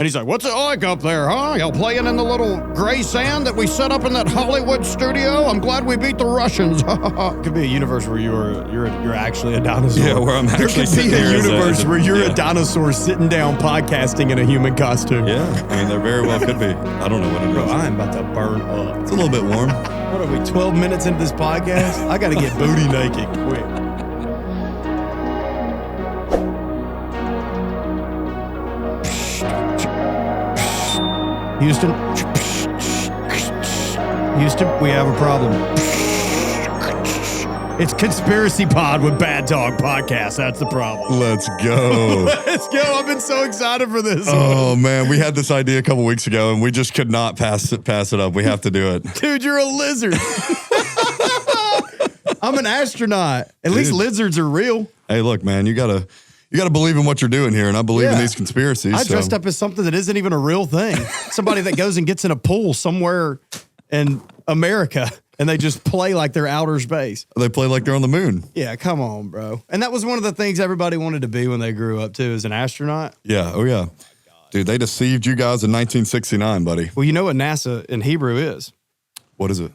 And he's like, what's it like up there, huh? Y'all playing in the little gray sand that we set up in that Hollywood studio? I'm glad we beat the Russians. Could be a universe where you're actually a dinosaur. Yeah, where I'm actually sitting there could be a universe where you're yeah. a dinosaur sitting down podcasting in a human costume. Yeah, I mean, there very well could be. I don't know what it is. Bro, I'm about to burn up. It's a little bit warm. What are we, 12 minutes into this podcast? I got to get booty naked quick. Houston, we have a problem. It's Conspiracy Pod with Bad Dog Podcast. That's the problem. Let's go. Let's go. I've been so excited for this. Oh, man. We had this idea a couple weeks ago, and we just could not pass it up. We have to do it. Dude, you're a lizard. I'm an astronaut. At least lizards are real. Hey, look, man, you gotta believe in what you're doing here, and I believe in these conspiracies. I dressed up as something that isn't even a real thing. Somebody that goes and gets in a pool somewhere in America, and they just play like they're outer space. They play like they're on the moon. Yeah, come on, bro. And that was one of the things everybody wanted to be when they grew up, too, as an astronaut. Yeah, oh yeah. Dude, they deceived you guys in 1969, buddy. Well, you know what NASA in Hebrew is? What is it?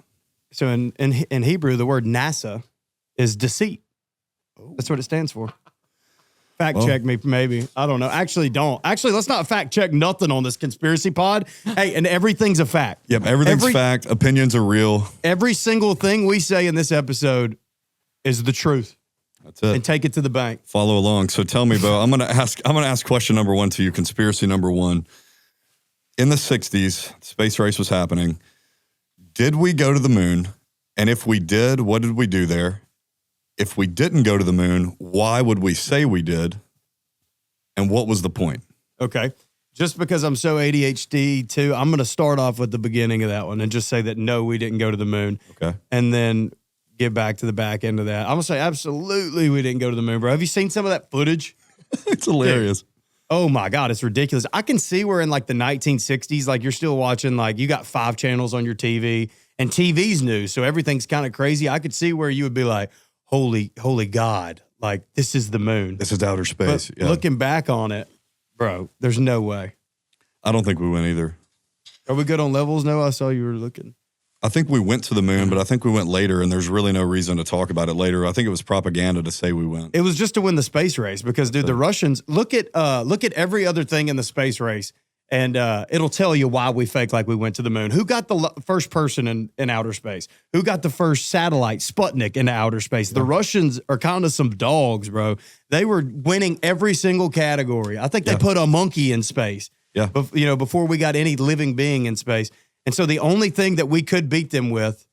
So in Hebrew, the word NASA is deceit. That's what it stands for. Fact check me, maybe. I don't know. Actually, don't. Actually, let's not fact check nothing on this conspiracy pod. Hey, and everything's a fact. Yep, everything's fact. Opinions are real. Every single thing we say in this episode is the truth. That's it. And take it to the bank. Follow along. So tell me, Bo, I'm gonna ask question number one to you, conspiracy number one. In the 60s, space race was happening. Did we go to the moon? And if we did, what did we do there? If we didn't go to the moon, why would we say we did? And what was the point? Okay. Just because I'm so ADHD too, I'm going to start off with the beginning of that one and just say that no, we didn't go to the moon. Okay. And then get back to the back end of that. I'm going to say absolutely we didn't go to the moon, bro. Have you seen some of that footage? It's hilarious. Dude. Oh my God, it's ridiculous. I can see where in like the 1960s, like you're still watching, like you got 5 channels on your TV and TV's new. So everything's kind of crazy. I could see where you would be like, holy God, like this is the moon. This is outer space. But looking back on it, bro, there's no way. I don't think we went either. Are we good on levels? No, I saw you were looking. I think we went to the moon, but I think we went later, and there's really no reason to talk about it later. I think it was propaganda to say we went. It was just to win the space race because, dude, the Russians, look at every other thing in the space race, and it'll tell you why we fake like we went to the moon. Who got the first person in outer space? Who got the first satellite, Sputnik, into outer space? The Russians are kind of some dogs, bro. They were winning every single category. I think they put a monkey in space. Yeah. Before we got any living being in space. And so the only thing that we could beat them with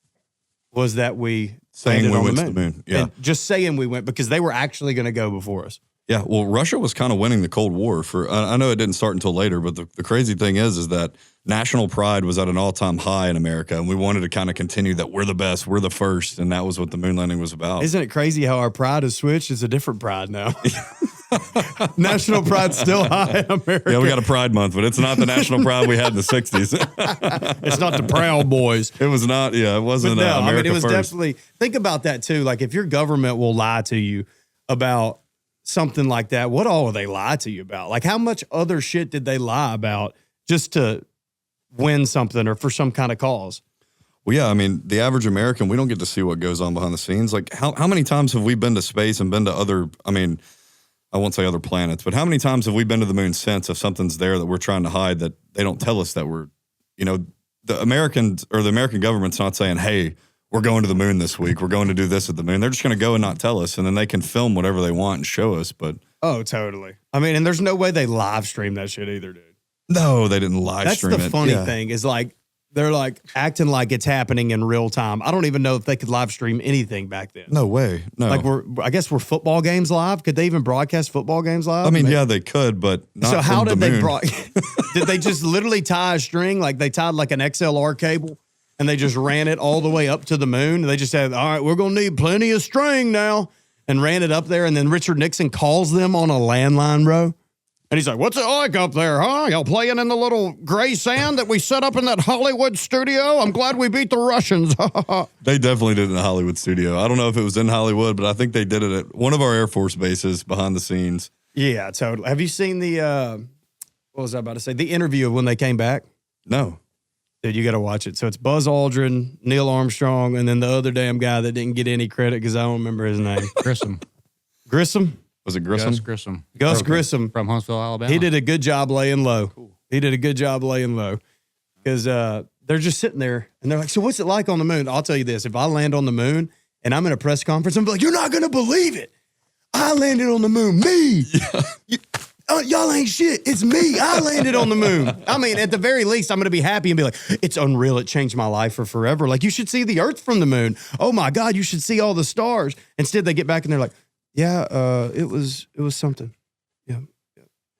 was that we saying we on went the to the moon. Yeah. And just saying we went because they were actually going to go before us. Yeah. Well, Russia was kind of winning the Cold War I know it didn't start until later, but the crazy thing is that national pride was at an all-time high in America. And we wanted to kind of continue that we're the best, we're the first. And that was what the moon landing was about. Isn't it crazy how our pride has switched? It's a different pride now. National pride's still high in America. Yeah, we got a Pride Month, but it's not the national pride we had in the 60s. It's not the Proud Boys. It was not, it wasn't America I mean, it was first. definitely, think about that too. Like if your government will lie to you about something like that, what all will they lie to you about? Like how much other shit did they lie about just to win something or for some kind of cause? Well, yeah, I mean, the average American, we don't get to see what goes on behind the scenes. Like how many times have we been to space and been to other, I won't say other planets, but how many times have we been to the moon since if something's there that we're trying to hide that they don't tell us that we're, the Americans or the American government's not saying, hey, we're going to the moon this week. We're going to do this at the moon. They're just going to go and not tell us, and then they can film whatever they want and show us. But oh, totally. I mean, and there's no way they live stream that shit either, dude. No, they didn't live stream it. That's the funny thing is like, they're like acting like it's happening in real time. I don't even know if they could live stream anything back then. No way. No. Like I guess we're football games live. Could they even broadcast football games live? I mean, yeah, they could, but not so how from did the moon. Did they just literally tie a string? Like they tied like an XLR cable and they just ran it all the way up to the moon. They just said, all right, we're going to need plenty of string now, and ran it up there. And then Richard Nixon calls them on a landline, bro. And he's like, what's it like up there, huh? Y'all playing in the little gray sand that we set up in that Hollywood studio? I'm glad we beat the Russians. They definitely did it in a Hollywood studio. I don't know if it was in Hollywood, but I think they did it at one of our Air Force bases behind the scenes. Yeah, totally. Have you seen the, what was I about to say? The interview of when they came back. No. Dude, you got to watch it. So it's Buzz Aldrin, Neil Armstrong, and then the other damn guy that didn't get any credit because I don't remember his name. Grissom. Grissom? Was it Grissom? Gus Grissom. Gus Grissom. From Huntsville, Alabama. He did a good job laying low. Cool. He did a good job laying low because they're just sitting there and they're like, so what's it like on the moon? I'll tell you this. If I land on the moon and I'm in a press conference, I'm like, you're not going to believe it. I landed on the moon. Me. Yeah. Y'all ain't shit. It's me. I landed on the moon. I mean, at the very least, I'm going to be happy and be like, it's unreal. It changed my life for forever. Like, you should see the Earth from the moon. Oh, my God, you should see all the stars. Instead, they get back and they're like, yeah, it was something. Yeah.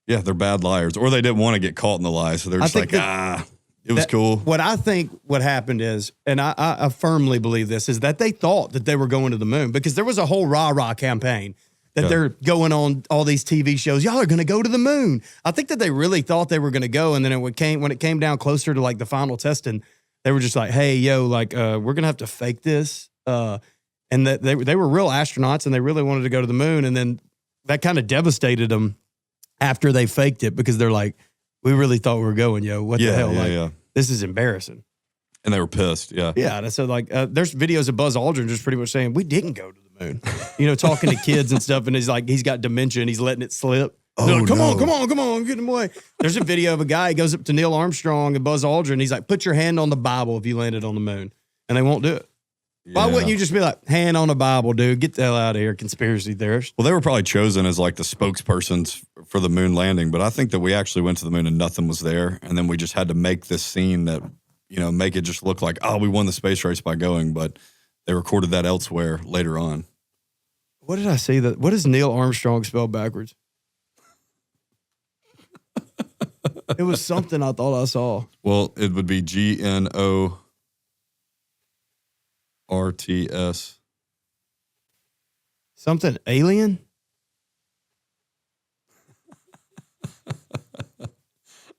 Yeah, they're bad liars. Or they didn't want to get caught in the lie. So they're just like, it was cool. What I think what happened is, and I firmly believe this, is that they thought that they were going to the moon because there was a whole rah-rah campaign that they're going on all these TV shows. Y'all are going to go to the moon. I think that they really thought they were going to go. And then when it came down closer to like the final testing, they were just like, hey, yo, like, we're going to have to fake this. And that they were real astronauts and they really wanted to go to the moon. And then that kind of devastated them after they faked it because they're like, we really thought we were going, yo. What the hell? This is embarrassing. And they were pissed. Yeah. Yeah. So like, there's videos of Buzz Aldrin just pretty much saying, we didn't go to the moon, talking to kids and stuff. And he's like, he's got dementia and he's letting it slip. Oh, like, come on, get him away. There's a video of a guy, he goes up to Neil Armstrong and Buzz Aldrin. He's like, put your hand on the Bible if you landed on the moon. And they won't do it. Why wouldn't you just be like, hand on the Bible, dude? Get the hell out of here, conspiracy theorist. Well, they were probably chosen as like the spokespersons for the moon landing, but I think that we actually went to the moon and nothing was there. And then we just had to make this scene that, make it just look like, oh, we won the space race by going, but they recorded that elsewhere later on. What did I say? What does Neil Armstrong spell backwards? It was something I thought I saw. Well, it would be GNORTS. Something alien?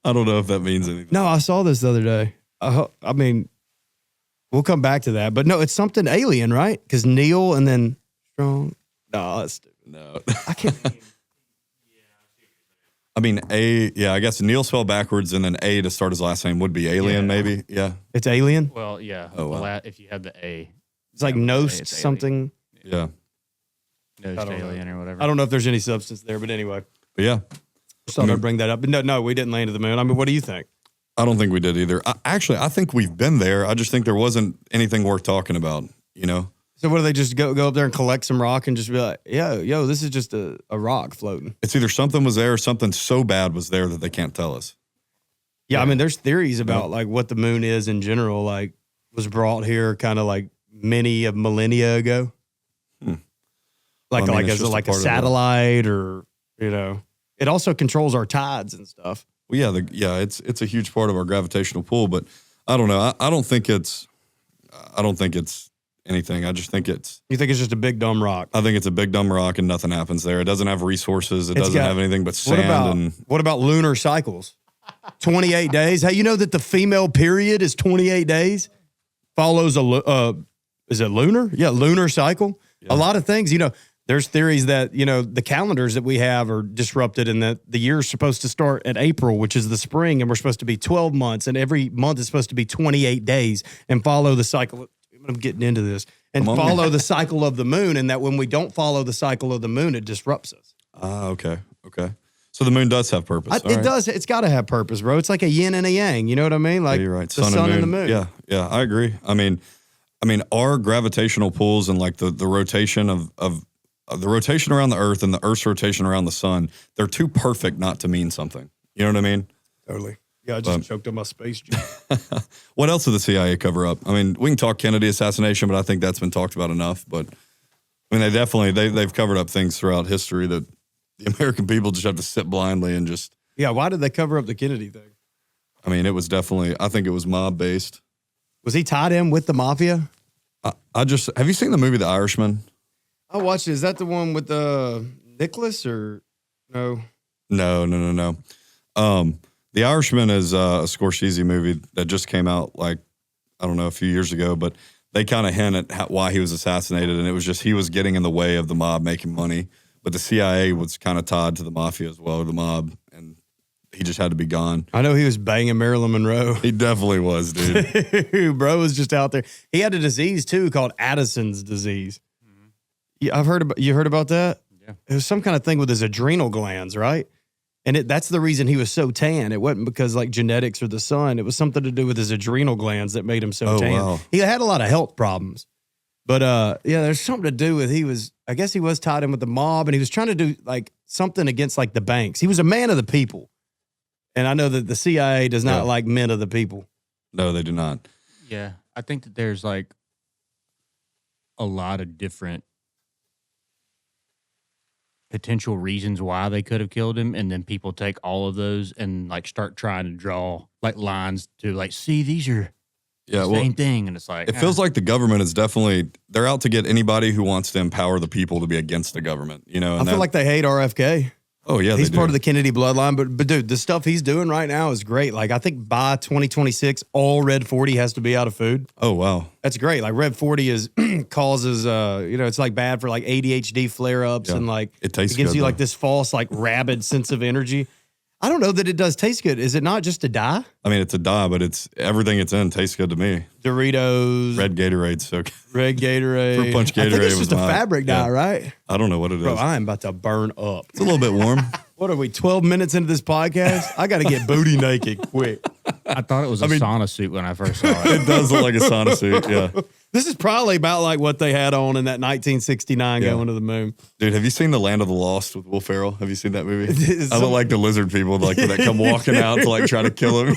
I don't know if that means anything. No, I saw this the other day. I mean, we'll come back to that. But no, it's something alien, right? Because Neil and then Strong. No, that's stupid. No. I can't. I mean, I guess Neil spelled backwards and then A to start his last name would be alien, maybe. Yeah. It's alien? Well, yeah. Oh, wow. If you had the A. It's like nost something. Yeah. Nost alien or whatever. I don't know if there's any substance there, but anyway. But yeah. Just thought I'd bring that up. But no, we didn't land to the moon. I mean, what do you think? I don't think we did either. I think we've been there. I just think there wasn't anything worth talking about, So what do they just go up there and collect some rock and just be like, yo, this is just a rock floating? It's either something was there or something so bad was there that they can't tell us. Yeah, I mean, there's theories about like what the moon is in general, like was brought here kind of like many a millennia ago. Like as a satellite or, it also controls our tides and stuff. Well, it's a huge part of our gravitational pull, but I don't know. I don't think it's anything. I just think it's. You think it's just a big dumb rock? I think it's a big dumb rock and nothing happens there. It doesn't have resources. It doesn't have anything but sand. What about lunar cycles? 28 days. Hey, you know that the female period is 28 days? Follows is it lunar? Yeah, lunar cycle. Yeah. A lot of things, there's theories that, the calendars that we have are disrupted and that the year's supposed to start at April, which is the spring, and we're supposed to be 12 months, and every month is supposed to be 28 days and follow the cycle. I'm getting into this. And follow the cycle of the moon, and that when we don't follow the cycle of the moon, it disrupts us. Okay. So the moon does have purpose. It does. It's got to have purpose, bro. It's like a yin and a yang. You know what I mean? Like you're right. The sun and the moon. Yeah, I agree. I mean, our gravitational pulls and like the rotation of the rotation around the Earth and the Earth's rotation around the sun, they're too perfect not to mean something. You know what I mean? Totally. Yeah, I just choked on my space juice. What else did the CIA cover up? I mean, we can talk Kennedy assassination, but I think that's been talked about enough. But I mean, they've covered up things throughout history that the American people just have to sit blindly and just. Yeah, why did they cover up the Kennedy thing? I mean, it was definitely. I think it was mob based. Was he tied in with the mafia? Have you seen the movie The Irishman? I watched it. Is that the one with Nicholas or no? No. The Irishman is a Scorsese movie that just came out a few years ago, but they kind of hint at why he was assassinated, and it was just he was getting in the way of the mob making money. But the CIA was kind of tied to the mafia as well, or the mob, and he just had to be gone. I know he was banging Marilyn Monroe. He definitely was, dude. Bro was just out there. He had a disease too called Addison's disease. Yeah, you heard about that? Yeah. It was some kind of thing with his adrenal glands, right? And that's the reason he was so tan. It wasn't because like genetics or the sun. It was something to do with his adrenal glands that made him so tan. Wow. He had a lot of health problems. But yeah, there's something to do with I guess he was tied in with the mob, and he was trying to do like something against like the banks. He was a man of the people. And I know that the CIA does not like men of the people. No, they do not. Yeah. I think that there's like a lot of different potential reasons why they could have killed him, and then people take all of those and like start trying to draw like lines to like, see, these are the same thing, and it's like it feels like the government is definitely, they're out to get anybody who wants to empower the people to be against the government, you know. And I feel like they hate RFK. Oh yeah, he's they part do. of the Kennedy bloodline, but dude, the stuff he's doing right now is great. Like I think by 2026, all Red 40 has to be out of food. Oh wow, that's great. Like Red 40 is causes it's like bad for like ADHD flare ups and like it tastes gives good, you though. like this false like rabid sense of energy. I don't know that it does taste good. Is it not just a dye? I mean, it's a dye, but it's everything it's in tastes good to me. Doritos, Red Gatorade's so good. Red Gatorade. Fruit Punch Gatorade I think it's was just a mine. fabric dye, Yeah. right? I don't know what it is. Bro, I am about to burn up. It's a little bit warm. What are we, 12 minutes into this podcast? I got to get booty naked quick. I thought it was a sauna suit when I first saw it. It does look like a sauna suit, yeah. This is probably about like what they had on in that 1969 going to the moon. Dude, have you seen The Land of the Lost with Will Ferrell? Have you seen that movie? Is I look like the lizard people like that come walking out to like try to kill him.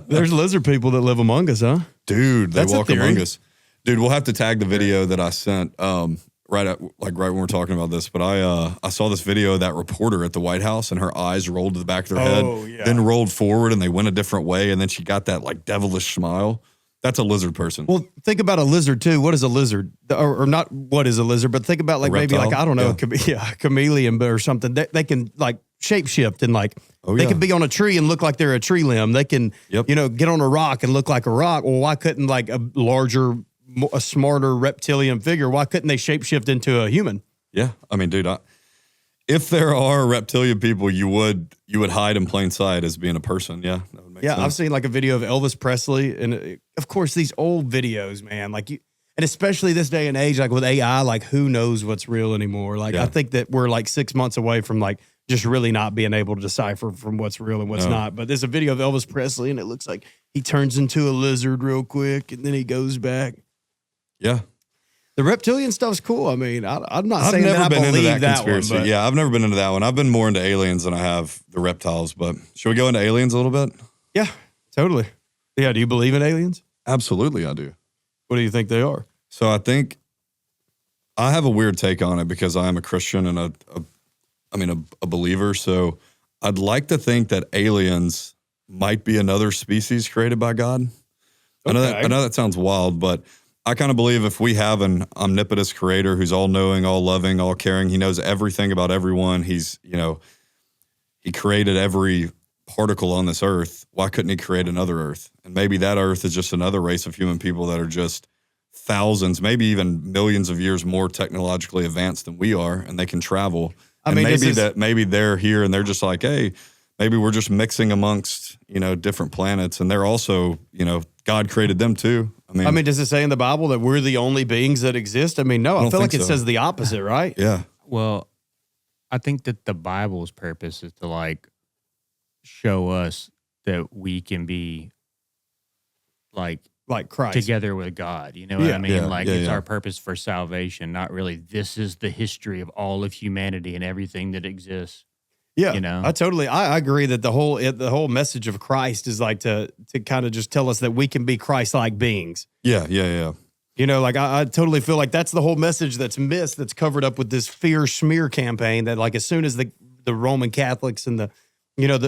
There's lizard people that live among us, huh? Dude, they That's a walk theory. among us. Dude, we'll have to tag the video that I sent right when we're talking about this. But I saw this video of that reporter at the White House, and her eyes rolled to the back of their head, then rolled forward, and they went a different way, and then she got that like devilish smile. That's a lizard person. Well, think about a lizard too. What is a lizard? Or not what is a lizard, but think about like maybe like, I don't know, a chameleon or something. They can like shapeshift and like they can be on a tree and look like they're a tree limb. They can, get on a rock and look like a rock. Well, why couldn't like a larger, a smarter reptilian figure, why couldn't they shapeshift into a human? Yeah. I mean, dude, if there are reptilian people, you would hide in plain sight as being a person. Yeah. That would make sense. I've seen like a video of Elvis Presley, and of course these old videos, man, like and especially this day and age, like with AI, like who knows what's real anymore? Like I think that we're like 6 months away from like just really not being able to decipher from what's real and what's not. But there's a video of Elvis Presley, and it looks like he turns into a lizard real quick, and then he goes back. Yeah. The reptilian stuff's cool. I mean, I'm not saying never that I been into believe that conspiracy. one. But Yeah, I've never been into that one. I've been more into aliens than I have the reptiles. But should we go into aliens a little bit? yeah, totally. Yeah, do you believe in aliens? Absolutely, I do. What do you think they are? So I think I have a weird take on it because I am a Christian and a believer. So I'd like to think that aliens might be another species created by God. I know that sounds wild, but I kind of believe if we have an omnipotent creator who's all knowing, all loving, all caring, he knows everything about everyone. He's, he created every particle on this earth. Why couldn't he create another earth? And maybe that earth is just another race of human people that are just thousands, maybe even millions of years more technologically advanced than we are, and they can travel. Maybe they're here and they're just like, hey, maybe we're just mixing amongst, different planets, and they're also, God created them too. I mean, does it say in the Bible that we're the only beings that exist? I mean, no, I feel like it says the opposite, right? Yeah. Well, I think that the Bible's purpose is to like show us that we can be like Christ together with God. You know what I mean? Yeah, It's our purpose for salvation, not really this is the history of all of humanity and everything that exists. Yeah, I agree that the whole message of Christ is like to kind of just tell us that we can be Christ-like beings. Yeah. I totally feel like that's the whole message that's missed, that's covered up with this fear smear campaign that like as soon as the Roman Catholics and the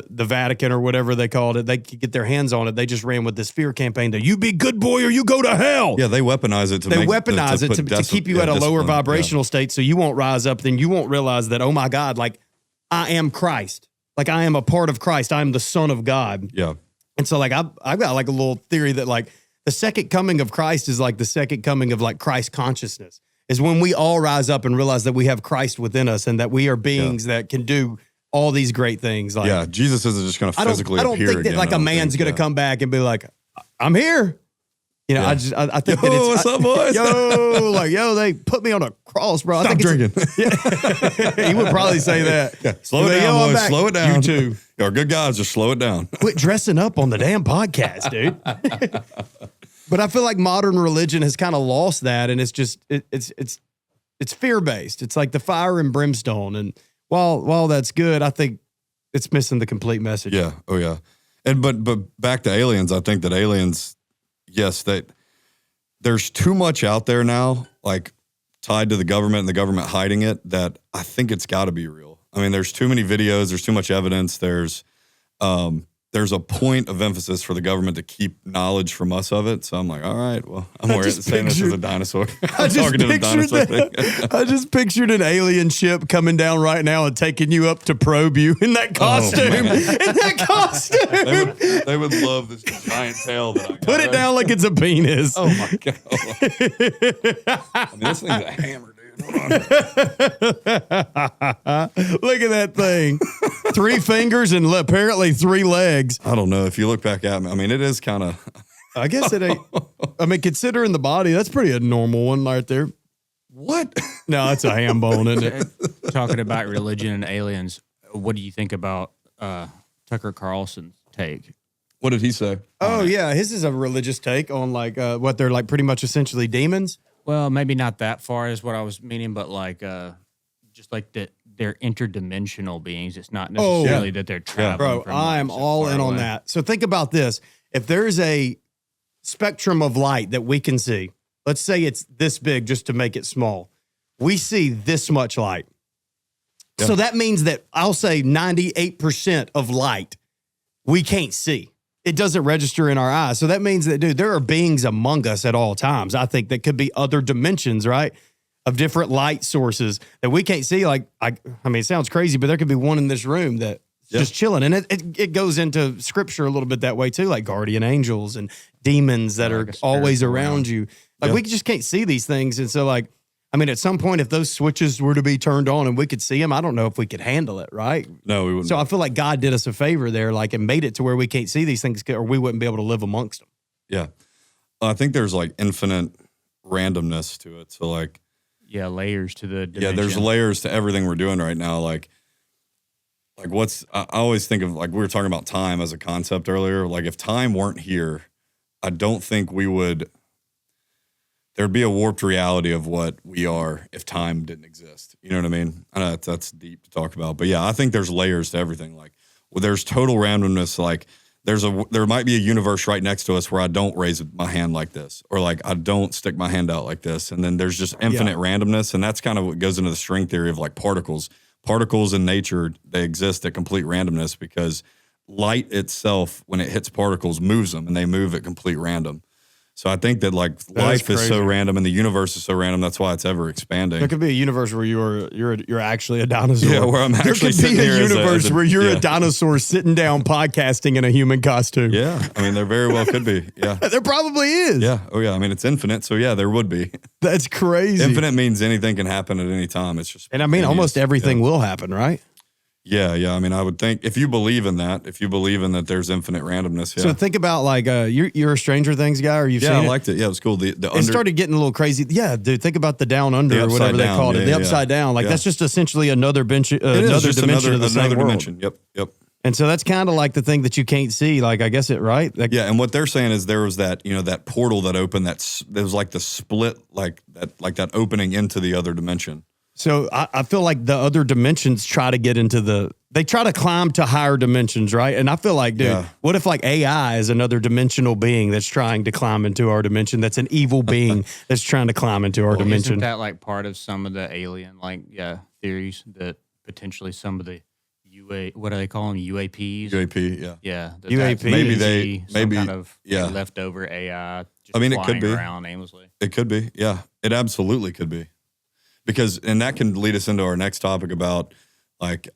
Vatican or whatever they called it, they could get their hands on it. They just ran with this fear campaign that you be good boy or you go to hell. Yeah, they weaponize it to keep you at a lower vibrational state so you won't rise up. Then you won't realize that, oh my God, like I am Christ. Like I am a part of Christ. I am the Son of God. Yeah. And so like I've got like a little theory that like the second coming of Christ is like the second coming of like Christ consciousness, is when we all rise up and realize that we have Christ within us and that we are beings that can do all these great things. Like, yeah, Jesus isn't just going to physically appear. I don't think that like a man's going to come back and be like, I'm here. You know, I think that it's what's up, boys? They put me on a cross, bro. Stop drinking. He would probably say that. Yeah. Slow it down, boys. Slow it down. You too. You're good guys. Just slow it down. Quit dressing up on the damn podcast, dude. But I feel like modern religion has kind of lost that, and it's just it's fear based. It's like the fire and brimstone, and while that's good, I think it's missing the complete message. Yeah. Oh yeah. And but back to aliens, I think that aliens. Yes, that there's too much out there now, like tied to the government and the government hiding it, that I think it's got to be real. I mean, there's too many videos, there's too much evidence, there's a point of emphasis for the government to keep knowledge from us of it. So I'm like, all right, well, I'm saying this is a dinosaur. I'm talking to the dinosaur thing. I just pictured an alien ship coming down right now and taking you up to probe you in that costume. They would love this giant tail that I got. Put it down like it's a penis. Oh my God. I mean, this thing's a hammer, dude. Hold on. Look at that thing. 3 fingers and apparently 3 legs. I don't know. If you look back at me, I mean, it is kind of. I guess it ain't. I mean, considering the body, that's pretty a normal one right there. What? No, it's a ham bone, isn't it? Talking about religion and aliens, what do you think about Tucker Carlson's take? What did he say? Oh, yeah. His is a religious take on like what they're like pretty much essentially demons. Well, maybe not that far is what I was meaning, but like just like that they're interdimensional beings. It's not necessarily that they're traveling. Bro, I am all in on that. So think about this. If there's a spectrum of light that we can see, let's say it's this big just to make it small. We see this much light. Yeah. So that means that I'll say 98% of light we can't see. It doesn't register in our eyes. So that means that, dude, there are beings among us at all times. I think that could be other dimensions, right? Of different light sources that we can't see. Like, I mean, it sounds crazy, but there could be one in this room that's just chilling. And it goes into scripture a little bit that way too, like guardian angels and demons that are always around you. Like we just can't see these things. And so like, I mean, at some point, if those switches were to be turned on and we could see them, I don't know if we could handle it, right? No, we wouldn't. So I feel like God did us a favor there, like, and made it to where we can't see these things or we wouldn't be able to live amongst them. Yeah. I think there's like infinite randomness to it. So like, yeah, layers to the dimension. Yeah, there's layers to everything we're doing right now. Like I always think of, like, we were talking about time as a concept earlier. Like if time weren't here, I don't think there'd be a warped reality of what we are if time didn't exist. You know what I mean? I know that's deep to talk about, but yeah, I think there's layers to everything. Like, well, there's total randomness. Like there might be a universe right next to us where I don't raise my hand like this, or like I don't stick my hand out like this. And then there's just infinite randomness. And that's kind of what goes into the string theory of like particles. Particles in nature, they exist at complete randomness because light itself, when it hits particles, moves them, and they move at complete random. So I think that like life is so random and the universe is so random. That's why it's ever expanding. There could be a universe where you're actually a dinosaur. Yeah, where I'm actually sitting here. There could be a universe where you're a dinosaur sitting down podcasting in a human costume. Yeah, I mean there very well could be. Yeah, there probably is. Yeah. Oh yeah. I mean it's infinite, so yeah, there would be. That's crazy. Infinite means anything can happen at any time. It's just, and I mean almost everything will happen, right? Yeah, yeah. I mean, I would think if you believe in that, that there's infinite randomness. Yeah. So think about like you're a Stranger Things guy, or you've seen it? I liked it. Yeah, it was cool. It started getting a little crazy. Yeah, dude. Think about the Down Under or whatever they called it. The Upside Down. Like that's just essentially another dimension of the same world. Yep. And so that's kind of like the thing that you can't see. Like I guess right. Like, yeah, and what they're saying is there was that that portal that opened. There was like the split, like that opening into the other dimension. So I feel like the other dimensions try to climb to higher dimensions, right? And I feel like, dude, what if like AI is another dimensional being that's trying to climb into our dimension? That's an evil being that's trying to climb into our dimension. Isn't that like part of some of the alien theories that potentially some of the what do they call them? UAPs? UAP, yeah. Yeah. UAP. Maybe kind of leftover AI just it could be around aimlessly. It could be, yeah. It absolutely could be. And that can lead us into our next topic about like,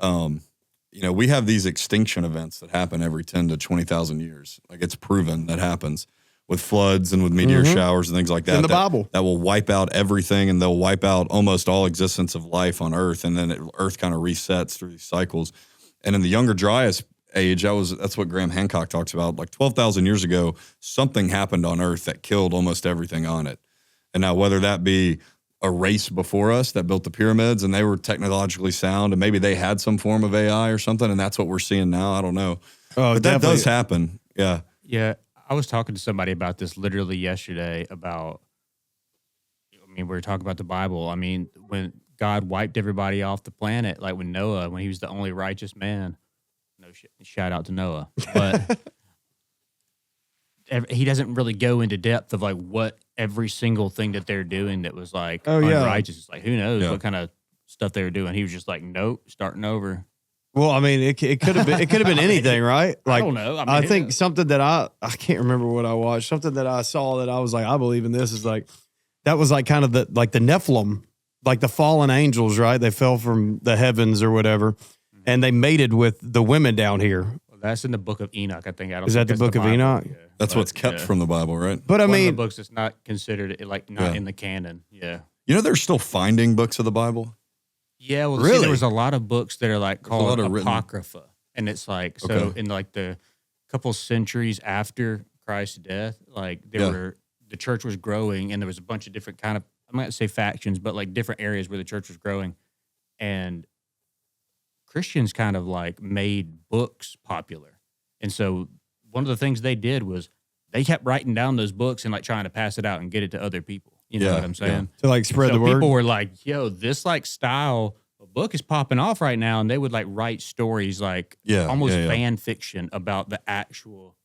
we have these extinction events that happen every 10 to 20,000 years. Like it's proven that happens with floods and with meteor showers and things like that. In the Bible. That will wipe out everything, and they'll wipe out almost all existence of life on Earth. And then Earth kind of resets through these cycles. And in the Younger Dryas age, that's what Graham Hancock talks about. Like 12,000 years ago, something happened on Earth that killed almost everything on it. And now whether that be a race before us that built the pyramids and they were technologically sound and maybe they had some form of AI or something, and that's what we're seing now, I don't know. Oh, but that does happen. Yeah. Yeah. I was talking to somebody about this literally yesterday about, we were talking about the Bible. I mean, when God wiped everybody off the planet, like when Noah, when he was the only righteous man, shout out to Noah, but he doesn't really go into depth of like what every single thing that they're doing that was like unrighteous. It's like, who knows what kind of stuff they were doing. He was just like, nope, starting over. Well, I mean, it could have been anything, right? Like, I don't know. I think something that I can't remember what I watched. Something that I saw that I was like, I believe in this is like, that was like kind of the Nephilim, like the fallen angels, right? They fell from the heavens or whatever, and they mated with the women down here. Well, that's in the Book of Enoch, I think. Is that the Book of Enoch? Yeah. That's what's kept from the Bible, right? But I mean, one of the books that's not considered like not in the canon. Yeah. You know, they're still finding books of the Bible. Yeah, well, really? See, there was a lot of books that are like called Apocrypha. And it's like, so in like the couple centuries after Christ's death, like the church was growing and there was a bunch of different kind of, I'm not going to say factions, but like different areas where the church was growing. And Christians kind of like made books popular. And so one of the things they did was they kept writing down those books and like trying to pass it out and get it to other people. You know what I'm saying? To like spread the word. People were like, yo, this like style of book is popping off right now. And they would like write stories like almost fan fiction about the actual,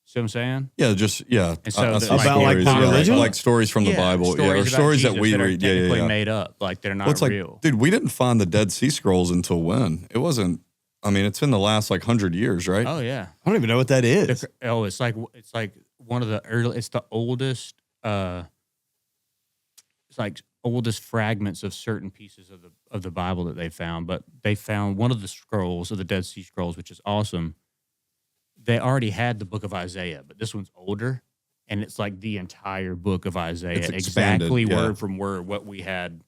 see what I'm saying? Yeah, just, And so about like the religion? Like stories from the Bible. Or stories that we read. Technically made up. Like they're not real. Like, dude, we didn't find the Dead Sea Scrolls until when? It wasn't, I mean, it's in the last like 100 years, right? Oh, yeah. I don't even know what that is. It's like one of the early, it's the oldest, it's like oldest fragments of certain pieces of the Bible that they found. But they found one of the scrolls of the Dead Sea Scrolls, which is awesome. They already had the book of Isaiah, but this one's older, and it's like the entire book of Isaiah, exactly word from word what we had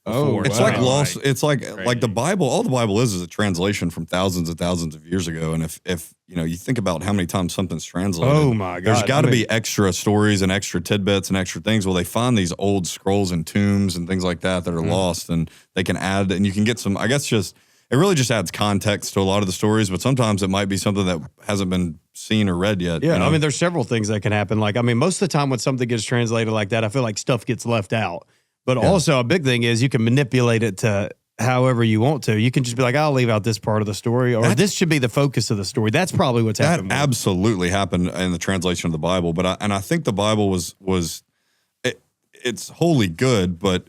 before. It's like lost. It's like the Bible. All the Bible is a translation from thousands and thousands of years ago. And if you know, you think about how many times something's translated. Oh my God! There's got to be extra stories and extra tidbits and extra things. Well, they find these old scrolls and tombs and things like that are lost, and they can add, and you can get some. I guess it really just adds context to a lot of the stories, but sometimes it might be something that hasn't been seen or read yet. Yeah, you know? I mean, there's several things that can happen. Like, I mean, most of the time when something gets translated like that, I feel like stuff gets left out. But also a big thing is you can manipulate it to however you want to. You can just be like, I'll leave out this part of the story, or this should be the focus of the story. That's probably what's happened. That absolutely happened in the translation of the Bible. But I think the Bible it's wholly good, but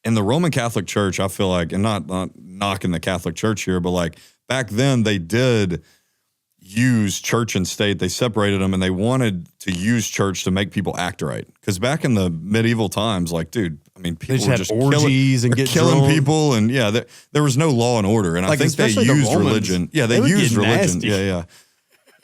in the Roman Catholic Church, I feel like, and not knocking the Catholic Church here, but like back then they did use church and state. They separated them, and they wanted to use church to make people act right. Because back in the medieval times, like, dude, I mean, people were just orgies and killing people, and there was no law and order. And like, I think they used religion. Yeah, they used religion. Nasty.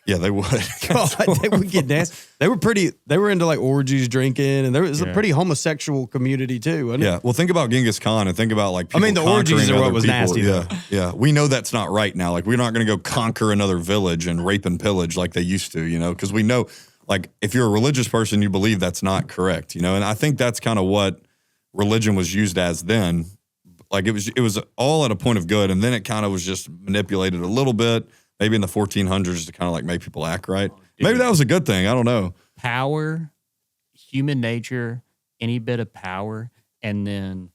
Yeah, they would. God, they would get nasty. They were into like orgies, drinking, and there was a pretty homosexual community too, wasn't it? Well, think about Genghis Khan and think about like people the orgies are what was nasty. Yeah. We know that's not right now. Like, we're not going to go conquer another village and rape and pillage like they used to, because we know, like, if you're a religious person, you believe that's not correct, And I think that's kind of what religion was used as then. Like, it was all at a point of good, and then it kind of was just manipulated a little bit. Maybe in the 1400s to kind of like make people act right. Maybe that was a good thing. I don't know. Power, human nature, any bit of power, and then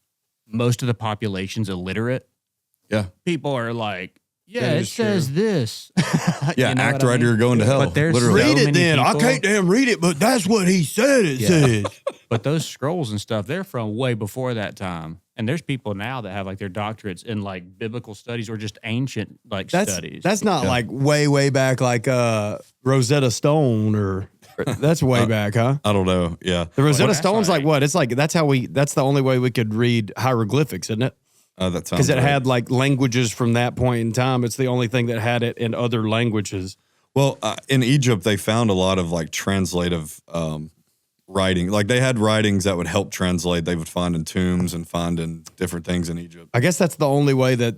most of the population's illiterate. Yeah. People are like, it says this. Act right or you're going to hell. But there's literally. Read it then. I can't damn read it, but that's what he said it says. But those scrolls and stuff, they're from way before that time. And there's people now that have like their doctorates in like biblical studies or just ancient studies. That's not like way back like Rosetta Stone or that's way back, huh? I don't know. Yeah. The Rosetta Stone's like what? It's like that's the only way we could read hieroglyphics, isn't it? That sounds because it had like languages from that point in time. It's the only thing that had it in other languages. Well, in Egypt, they found a lot of like translative writing. Like they had writings that would help translate. They would find in tombs and find in different things in Egypt. I guess that's the only way that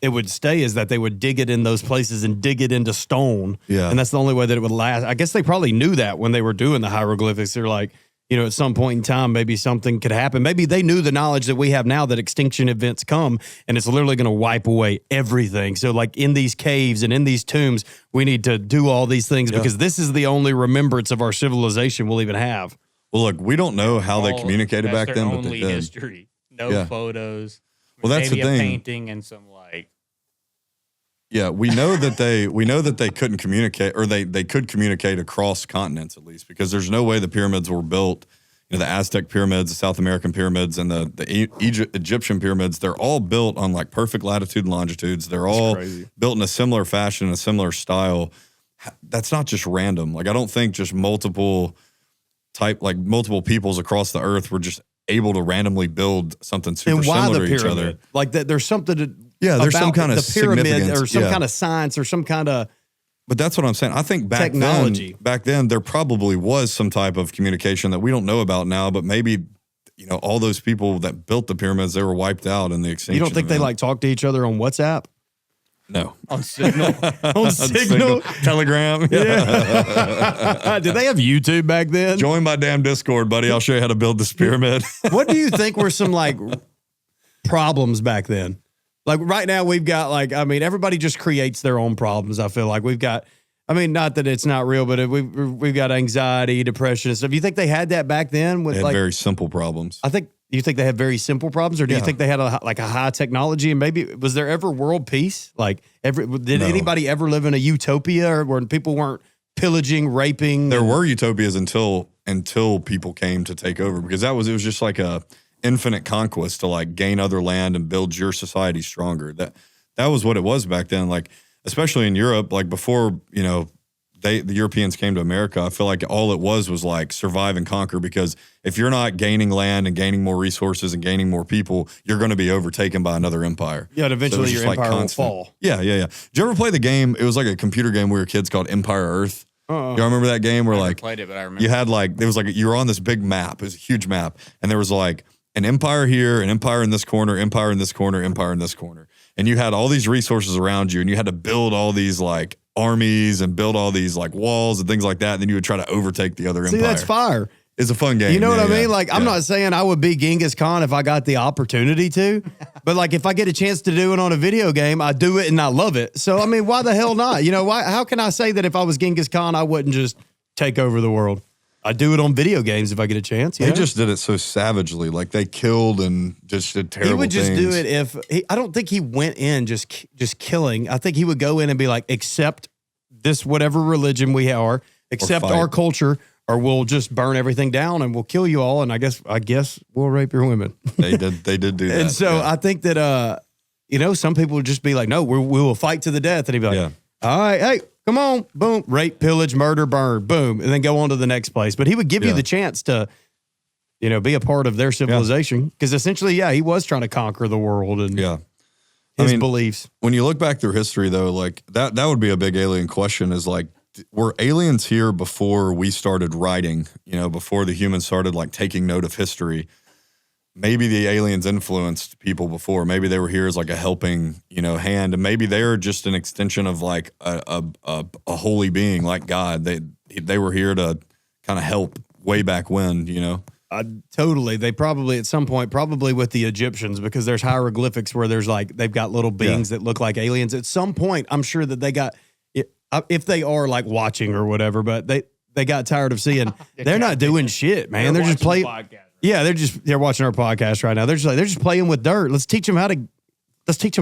it would stay is that they would dig it in those places and dig it into stone. Yeah. And that's the only way that it would last. I guess they probably knew that when they were doing the hieroglyphics. They're like, at some point in time, maybe something could happen. Maybe they knew the knowledge that we have now that extinction events come and it's literally going to wipe away everything. So like in these caves and in these tombs, we need to do all these things because this is the only remembrance of our civilization we'll even have. Well, look, we don't know how they communicated back then, but they did. History. No photos. Well, that's maybe the thing. A painting and some like. Yeah, we know that they couldn't communicate, or they could communicate across continents at least, because there's no way the pyramids were built. The Aztec pyramids, the South American pyramids, and the Egyptian pyramids, they're all built on like perfect latitude and longitudes. They're all built in a similar fashion, a similar style. That's not just random. Like I don't think just multiple peoples across the earth were just able to randomly build something super similar to each other. Like that, there's something to there's some kind of the pyramid significance. or some kind of science or some kind of. But that's what I'm saying. I think back then there probably was some type of communication that we don't know about now, but maybe, all those people that built the pyramids, they were wiped out in the extinction. You don't think they like talk to each other on WhatsApp? No. On Signal? On Signal? Telegram? Yeah. Did they have YouTube back then? Join my damn Discord, buddy. I'll show you how to build this pyramid. What do you think were some like problems back then? Like right now we've got everybody just creates their own problems. I feel like we've got, not that it's not real, but we've got anxiety, depression and stuff. You think they had that back then? They had very simple problems. You think they had very simple problems, or do you think they had a high technology? And maybe was there ever world peace? Did anybody ever live in a utopia or where people weren't pillaging, raping? There were utopias until people came to take over, because it was just like a infinite conquest to like gain other land and build your society stronger. That was what it was back then. Like especially in Europe, like before the Europeans came to America, I feel like all it was like survive and conquer, because if you're not gaining land and gaining more resources and gaining more people, you're going to be overtaken by another empire. Yeah, and eventually your empire will fall. Yeah. Did you ever play the game? It was like a computer game when we were kids called Empire Earth. Y'all remember that game where like played it, but I remember you had you were on this big map. It was a huge map, and there was like an empire here, an empire in this corner, empire in this corner, empire in this corner. And you had all these resources around you, and you had to build all these like armies and build all these like walls and things like that. And then you would try to overtake the other empire. See, that's fire. It's a fun game. You know what I mean? Like, I'm not saying I would be Genghis Khan if I got the opportunity to, but like if I get a chance to do it on a video game, I do it and I love it. So, why the hell not? How can I say that if I was Genghis Khan, I wouldn't just take over the world? I do it on video games if I get a chance. They just did it so savagely. Like they killed and just did terrible things. He would just do it I don't think he went in just killing. I think he would go in and be like, accept this, whatever religion we are, accept our culture, or we'll just burn everything down and we'll kill you all. And I guess we'll rape your women. They did do that. And so I think that, some people would just be like, no, we will fight to the death. And he'd be like, all right, hey, come on, boom, rape, pillage, murder, burn, boom, and then go on to the next place. But he would give you the chance to, be a part of their civilization, because essentially, he was trying to conquer the world and his beliefs. When you look back through history, though, like that would be a big alien question: is like, were aliens here before we started writing? Before the humans started like taking note of history. Maybe the aliens influenced people before. Maybe they were here as like a helping, hand, and maybe they're just an extension of like a holy being like God. They were here to kind of help way back when, Totally. They probably at some point, probably with the Egyptians, because there's hieroglyphics where there's like they've got little beings that look like aliens. At some point, I'm sure that they got, if they are like watching or whatever, but they got tired of seeing they're not doing shit, man. They're just playing. Yeah, they're watching our podcast right now. They're just playing with dirt. Let's teach them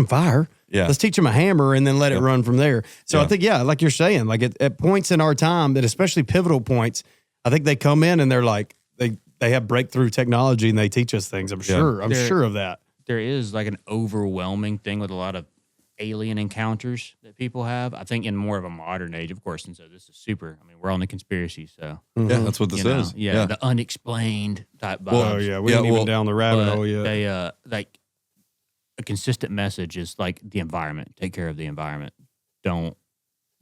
fire. Yeah. Let's teach them a hammer and then let it run from there. So I think, like you're saying, like at points in our time, that especially pivotal points, I think they come in and they're like, they have breakthrough technology and they teach us things. I'm sure of that. There is like an overwhelming thing with a lot of alien encounters that people have. I think in more of a modern age, of course, and so this is super. We're on the conspiracy, so yeah, that's what this is. Yeah, the unexplained type vibes. Well, we ain't even down the rabbit hole yet. They like a consistent message is like the environment. Take care of the environment. Don't.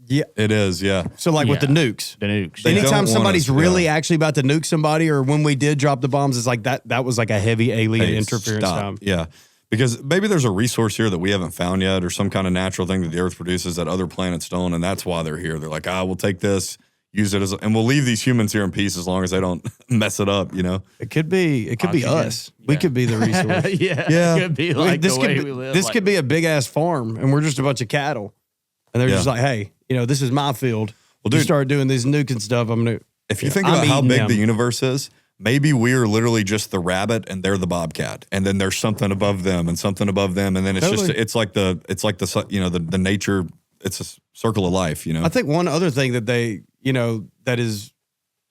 Yeah, it is. Yeah. So like with the nukes. Anytime somebody's really actually about to nuke somebody, or when we did drop the bombs, it's like that was like a heavy alien interference time. Yeah. Because maybe there's a resource here that we haven't found yet, or some kind of natural thing that the Earth produces that other planets don't, and that's why they're here. They're like, we'll take this, use it as, and we'll leave these humans here in peace as long as they don't mess it up. It could be us. Yeah. We could be the resource. It could be like the way we live. This could be a big ass farm, and we're just a bunch of cattle, and they're just like, hey, this is my field. Well, dude, you start doing this nuking stuff. If you think about how big the universe is, maybe we're literally just the rabbit and they're the bobcat, and then there's something above them and something above them, and then it's it's like the the nature. It's a circle of life. I think one other thing that they that is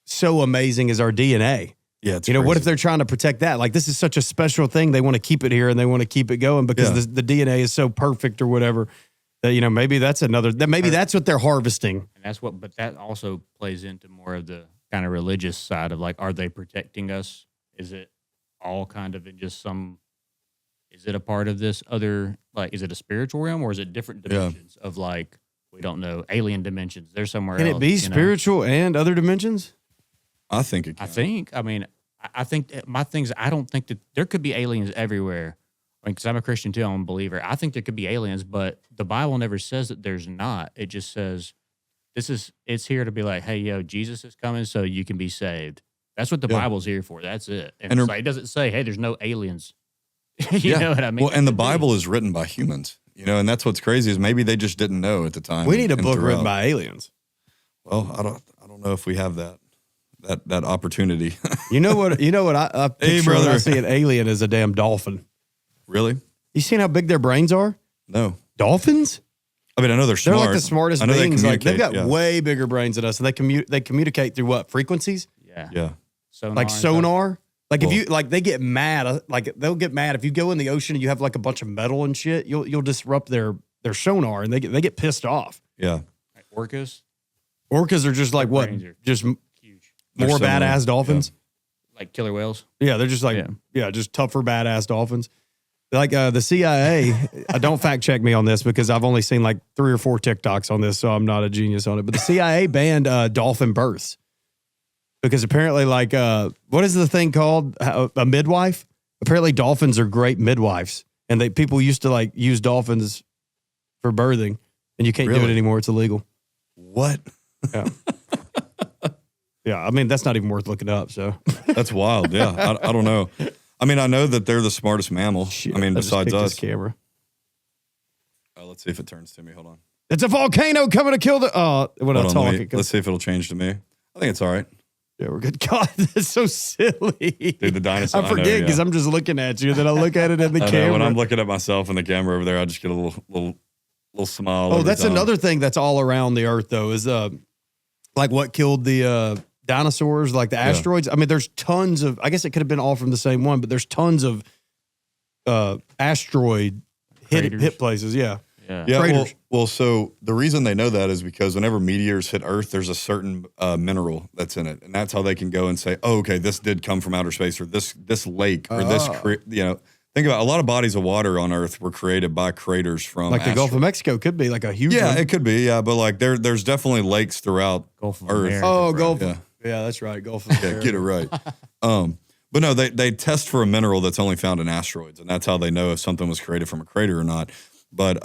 so amazing is our DNA. Yeah, it's what if they're trying to protect that? Like, this is such a special thing. They want to keep it here and they want to keep it going because the DNA is so perfect or whatever. That maybe that's that's what they're harvesting. And but that also plays into more of the kind of religious side of like, are they protecting us? Is it all kind of in just is it a part of this other, like, is it a spiritual realm or is it different dimensions of like, we don't know, alien dimensions? They're somewhere else. Can it be spiritual and other dimensions? I think it can. I think my things, I don't think that there could be aliens everywhere. Because I'm a Christian too, I'm a believer. I think there could be aliens, but the Bible never says that there's not. It just says it's here to be like, hey, Jesus is coming so you can be saved. That's what the Bible's here for. That's it. And it's like, it doesn't say, hey, there's no aliens. You know what I mean? Well, and the Bible is written by humans, and that's what's crazy is maybe they just didn't know at the time. We need a book written by aliens. Well, I don't know if we have that opportunity. You know what I picture when I see an alien as a damn dolphin. Really? You seen how big their brains are? No. Dolphins? I mean, I know they're smart. They're like the smartest beings. They've got way bigger brains than us, and they communicate through what? Frequencies? Yeah. Sonar. Like, if you they get mad. Like, they'll get mad if you go in the ocean and you have like a bunch of metal and shit. You'll disrupt their sonar, and they get pissed off. Yeah. Like orcas. Orcas are just like what? Just huge. More badass dolphins. Yeah. Like killer whales. Yeah, they're just like just tougher badass dolphins. Like the CIA, don't fact check me on this because I've only seen like 3 or 4 TikToks on this, so I'm not a genius on it. But the CIA banned dolphin births because apparently, like, what is the thing called? A midwife? Apparently, dolphins are great midwives, and people used to like use dolphins for birthing, and you can't do it anymore. It's illegal. What? Yeah. Yeah, I mean, that's not even worth looking up. So that's wild. Yeah, I don't know. I mean, I know that they're the smartest mammal. Shit, besides us. This camera. Let's see if it turns to me. Hold on. It's a volcano coming to kill the. Let's see if it'll change to me. I think it's all right. Yeah, we're good. God, that's so silly. Dude, the dinosaur. I forget because I'm just looking at you. Then I look at it in the camera. When I'm looking at myself in the camera over there, I just get a little smile. Oh, that's another thing that's all around the Earth, though, is like what killed the dinosaurs, like the asteroids. I mean, there's tons of, I guess it could have been all from the same one, but there's tons of asteroid hit places. Yeah. Well, so the reason they know that is because whenever meteors hit Earth, there's a certain mineral that's in it. And that's how they can go and say, oh, okay, this did come from outer space, or this lake, or think about a lot of bodies of water on Earth were created by craters from like the Gulf of Mexico could be like a huge one. It could be, but like there's definitely lakes throughout Gulf of Earth. America, Gulf. Yeah, that's right. Gulf of America. Get it right. But no, they test for a mineral that's only found in asteroids, and that's how they know if something was created from a crater or not. But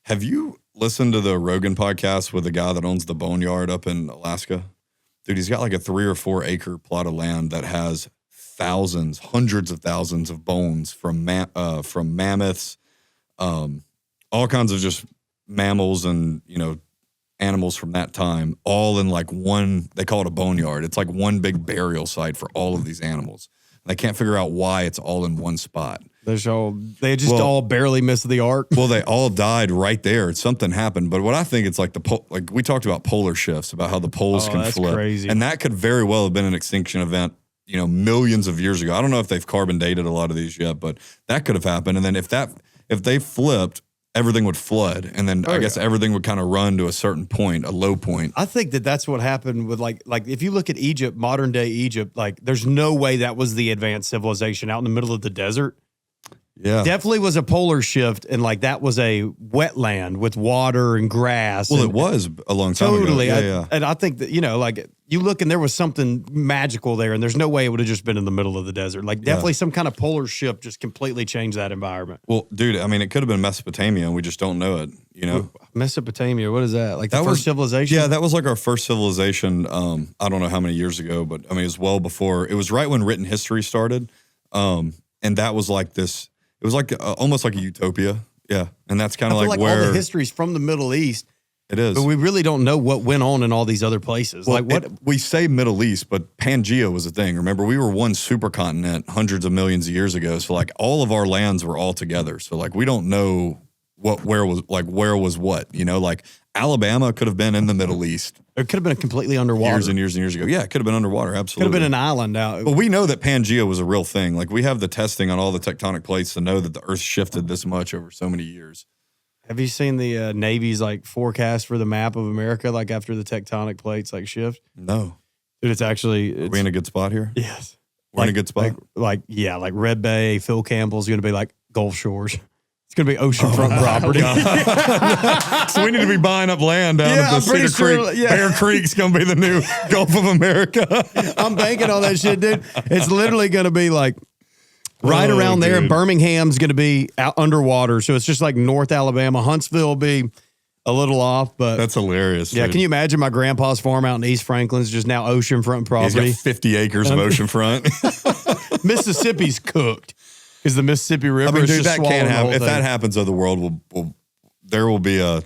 have you listened to the Rogan podcast with the guy that owns the Boneyard up in Alaska? Dude, he's got like a 3 or 4 acre plot of land that has thousands, hundreds of thousands of bones from mammoths, all kinds of just mammals and, animals from that time, all in like one, they call it a boneyard. It's like one big burial site for all of these animals. And they can't figure out why it's all in one spot. They just all barely missed the arc. Well, they all died right there. Something happened. But what I think it's like like we talked about polar shifts, about how the poles can flip. Crazy. And that could very well have been an extinction event, millions of years ago. I don't know if they've carbon dated a lot of these yet, but that could have happened. And then if they flipped, everything would flood. And then I guess everything would kind of run to a certain point, a low point. I think that's what happened with like if you look at Egypt, modern day Egypt, like there's no way that was the advanced civilization out in the middle of the desert. Definitely was a polar shift, and like that was a wetland with water and grass. Well, it was a long time ago. Totally. And I think that, like you look and there was something magical there, and there's no way it would have just been in the middle of the desert. Like definitely some kind of polar shift just completely changed that environment. Well, dude, I mean, it could have been Mesopotamia, and we just don't know it, Mesopotamia, what is that? Like the first civilization? Yeah, that was like our first civilization. I don't know how many years ago, but I mean, it was well before. It was right when written history started. And that was like this. It was like almost like a utopia. Yeah. And that's kind of like where all the history's from the Middle East. It is. But we really don't know what went on in all these other places. Well, we say Middle East, but Pangaea was a thing. Remember, we were one supercontinent hundreds of millions of years ago. So like all of our lands were all together. So like we don't know where was what, like Alabama could have been in the Middle East. It could have been completely underwater. Years and years and years ago. Yeah, it could have been underwater. Absolutely. Could have been an island out. But we know that Pangaea was a real thing. Like we have the testing on all the tectonic plates to know that the Earth shifted this much over so many years. Have you seen the Navy's like forecast for the map of America, like after the tectonic plates like shift? No. Dude, Are we in a good spot here? Yes. We're in a good spot? Like Red Bay, Phil Campbell's going to be like Gulf Shores. It's going to be oceanfront property. So we need to be buying up land down at the Cedar Creek. Bear Creek's going to be the new Gulf of America. I'm banking on that shit, dude. It's literally going to be like right around there. And Birmingham's going to be out underwater. So it's just like North Alabama. Huntsville will be a little off, but that's hilarious. Yeah, dude. can you imagine my grandpa's farm out in East Franklin's just now oceanfront property? He's got 50 acres of oceanfront. Mississippi's cooked. Because the Mississippi River is just that can't happen. If thing. that happens, the world will be a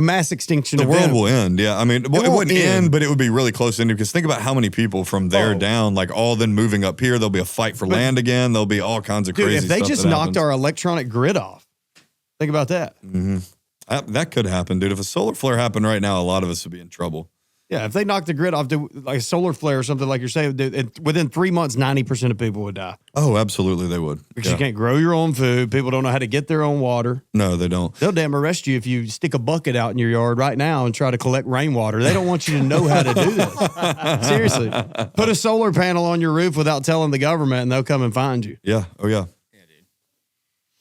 mass extinction. The world will end. Yeah, I mean, it wouldn't end, but it would be really close to ending. Because think about how many people from there down, like all then moving up here. There'll be a fight for land again. There'll be all kinds of crazy. If they stuff just knocked our electronic grid off, think about that. Mm-hmm. That could happen, dude. If a solar flare happened right now, a lot of us would be in trouble. Yeah, if they knocked the grid off, like a solar flare or something like you're saying, within 3 months, 90% of people would die. Oh, absolutely, they would. Because you can't grow your own food. People don't know how to get their own water. No, they don't. They'll damn arrest you if you stick a bucket out in your yard right now and try to collect rainwater. They don't want you to know how to do this. Seriously. Put a solar panel on your roof without telling the government, and they'll come and find you. Yeah. Oh, yeah. Yeah, dude.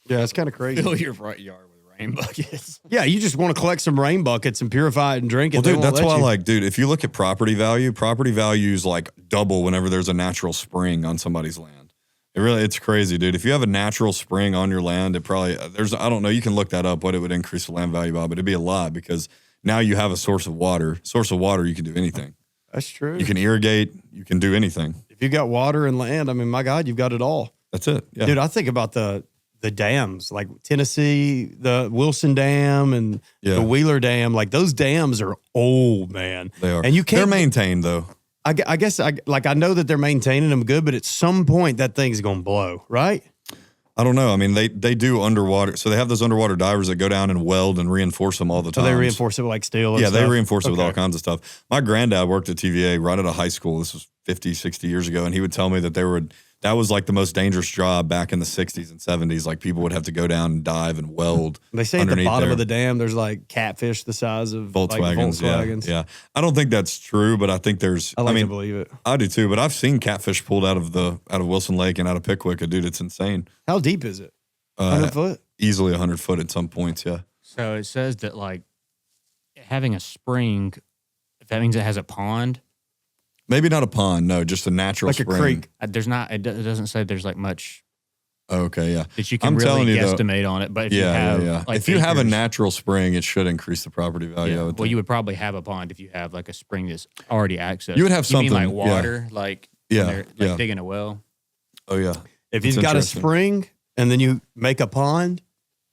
Yeah, it's kind of crazy. Fill your front yard with rain buckets. Yeah, you just want to collect some rain buckets and purify it and drink it. Well, dude, that's why, dude, if you look at property values like double whenever there's a natural spring on somebody's land. It's crazy, dude. If you have a natural spring on your land, it probably, I don't know, you can look that up, what it would increase the land value by, but it'd be a lot because now you have a source of water. You can do anything. That's true. You can irrigate, you can do anything. If you got water and land, I mean, my God, you've got it all. That's it. Yeah. Dude, I think about the dams, like Tennessee, the Wilson Dam and the Wheeler Dam. Like those dams are old, man. They are. And you can't. They're maintained though. I guess I know that they're maintaining them good, but at some point that thing's going to blow, right? I don't know. I mean, they do underwater. So they have those underwater divers that go down and weld and reinforce them all the time. So they reinforce it with like steel and stuff? They reinforce it with all kinds of stuff. My granddad worked at TVA right out of high school. This was 50, 60 years ago. And he would tell me that that was like the most dangerous job back in the 60s and 70s. Like people would have to go down and dive and weld. They say at the bottom of the dam, there's like catfish the size of Volkswagens. Like Volkswagens. Yeah. I don't think that's true, but I think there's. I to believe it. I do too, but I've seen catfish pulled out of Wilson Lake and out of Pickwick. Dude, it's insane. How deep is it? 100 foot? Easily 100 foot at some points. Yeah. So it says that like having a spring, if that means it has a pond. Maybe not a pond, no, just a natural spring. Like a creek. There's not. It doesn't say there's like much. Okay, yeah. That you can really guesstimate on it, but if you have, like if you have a natural spring, it should increase the property value. Yeah. Well, you would probably have a pond if you have like a spring that's already accessed. You would have something like water, like digging a well. Oh yeah. If you've got a spring and then you make a pond,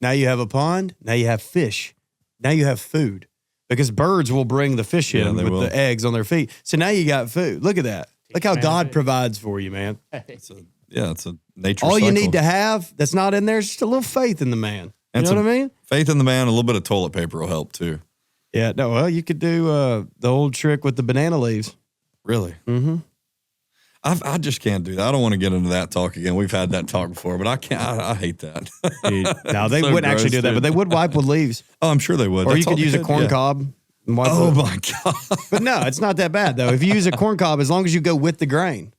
now you have a pond. Now you have fish. Now you have food. Because birds will bring the fish in with the eggs on their feet. So now you got food. Look at that. Look how God provides for you, man. It's a nature All cycle. you need to have that's not in there is just a little faith in the man. You know what I mean? Faith in the man, a little bit of toilet paper will help too. Yeah, no, well, you could do the old trick with the banana leaves. Really? Mm-hmm. I just can't do that. I don't want to get into that talk again. We've had that talk before, but I can't. I hate that. Dude, no, they wouldn't actually do that, but they would wipe with leaves. Oh, I'm sure they would. Or you could use a corn cob and wipe with. My God. But no, it's not that bad, though. If you use a corn cob, as long as you go with the grain.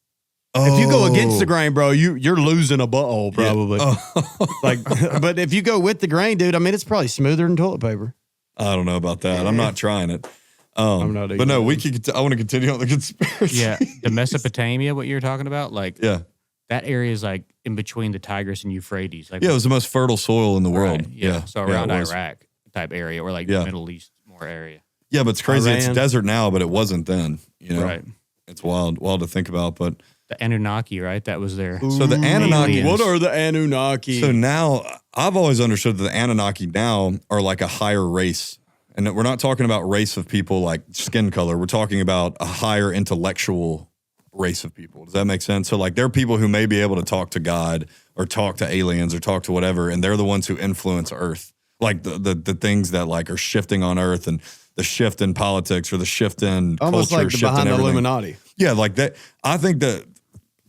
If you go against the grain, bro, you're losing a butthole probably. Yeah. But if you go with the grain, dude, I mean, it's probably smoother than toilet paper. I don't know about that. I'm not trying it. I'm not. But no, I want to continue on the conspiracy. Yeah, the Mesopotamia, what you're talking about, yeah, that area is like in between the Tigris and Euphrates. Like, yeah, it was the most fertile soil in the world. Right, yeah. So around Iraq type area, or like the Middle East more area. Yeah, but it's crazy. Iran. It's desert now, but it wasn't then. Right. It's wild to think about. But the Anunnaki, right? That was there. So the Anunnaki. What are the Anunnaki? So now I've always understood that the Anunnaki now are like a higher race. And we're not talking about race of people like skin color. We're talking about a higher intellectual race of people. Does that make sense? So like they're people who may be able to talk to God or talk to aliens or talk to whatever. And they're the ones who influence Earth. Like the things that like are shifting on Earth and the shift in politics or the shift in almost culture. Like the behind the Illuminati. Yeah, like that. I think that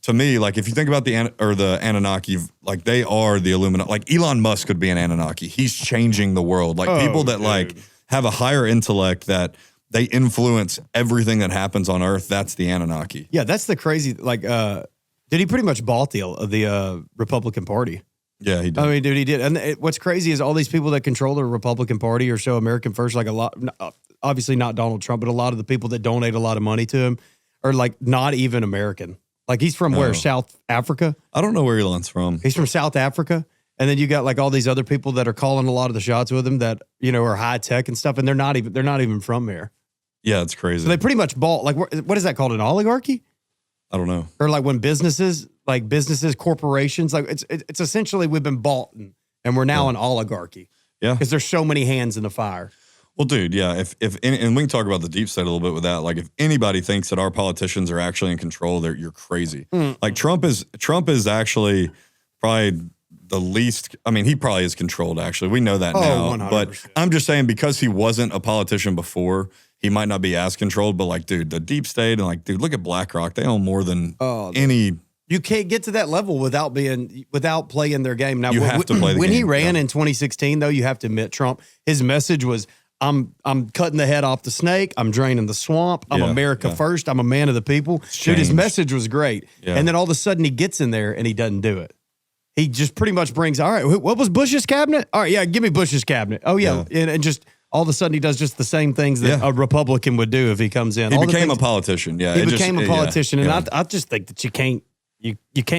to me, like if you think about the Anunnaki, like they are the Illuminati. Like Elon Musk could be an Anunnaki. He's changing the world. Like people that like have a higher intellect that they influence everything that happens on Earth. That's the Anunnaki. Yeah, that's the crazy. Like, did he pretty much bought the Republican Party? Yeah, he did. I mean, dude, he did. And what's crazy is all these people that control the Republican Party or show American first, like a lot, obviously not Donald Trump, but a lot of the people that donate a lot of money to him are like not even American. Like he's from where? South Africa? I don't know where Elon's from. He's from South Africa. And then you got like all these other people that are calling a lot of the shots with him that, are high tech and stuff. And they're not even from there. Yeah, it's crazy. So they pretty much bought, like, what is that called? An oligarchy? I don't know. Or like when businesses, corporations, like it's essentially we've been bought and we're now an oligarchy. Yeah. Because there's so many hands in the fire. Well, dude, yeah. And we can talk about the deep state a little bit with that. Like if anybody thinks that our politicians are actually in control, you're crazy. Like Trump is actually probably the least, I mean, he probably is controlled actually. We know that now. 100%. But I'm just saying because he wasn't a politician before, he might not be as controlled, but like, dude, the deep state and like, dude, look at BlackRock. They own more than any. You can't get to that level without playing their game. Now, you have to play the when game. he ran in 2016, though, you have to admit, Trump, his message was, I'm cutting the head off the snake. I'm draining the swamp. I'm America first. I'm a man of the people. Dude, his message was great. Yeah. And then all of a sudden he gets in there and he doesn't do it. He just pretty much brings, all right, what was Bush's cabinet? All right, yeah, give me Bush's cabinet. Oh, yeah. And just all of a sudden he does just the same things that a Republican would do if he comes in. He became a politician. Yeah. He became a politician. And I just think that you can't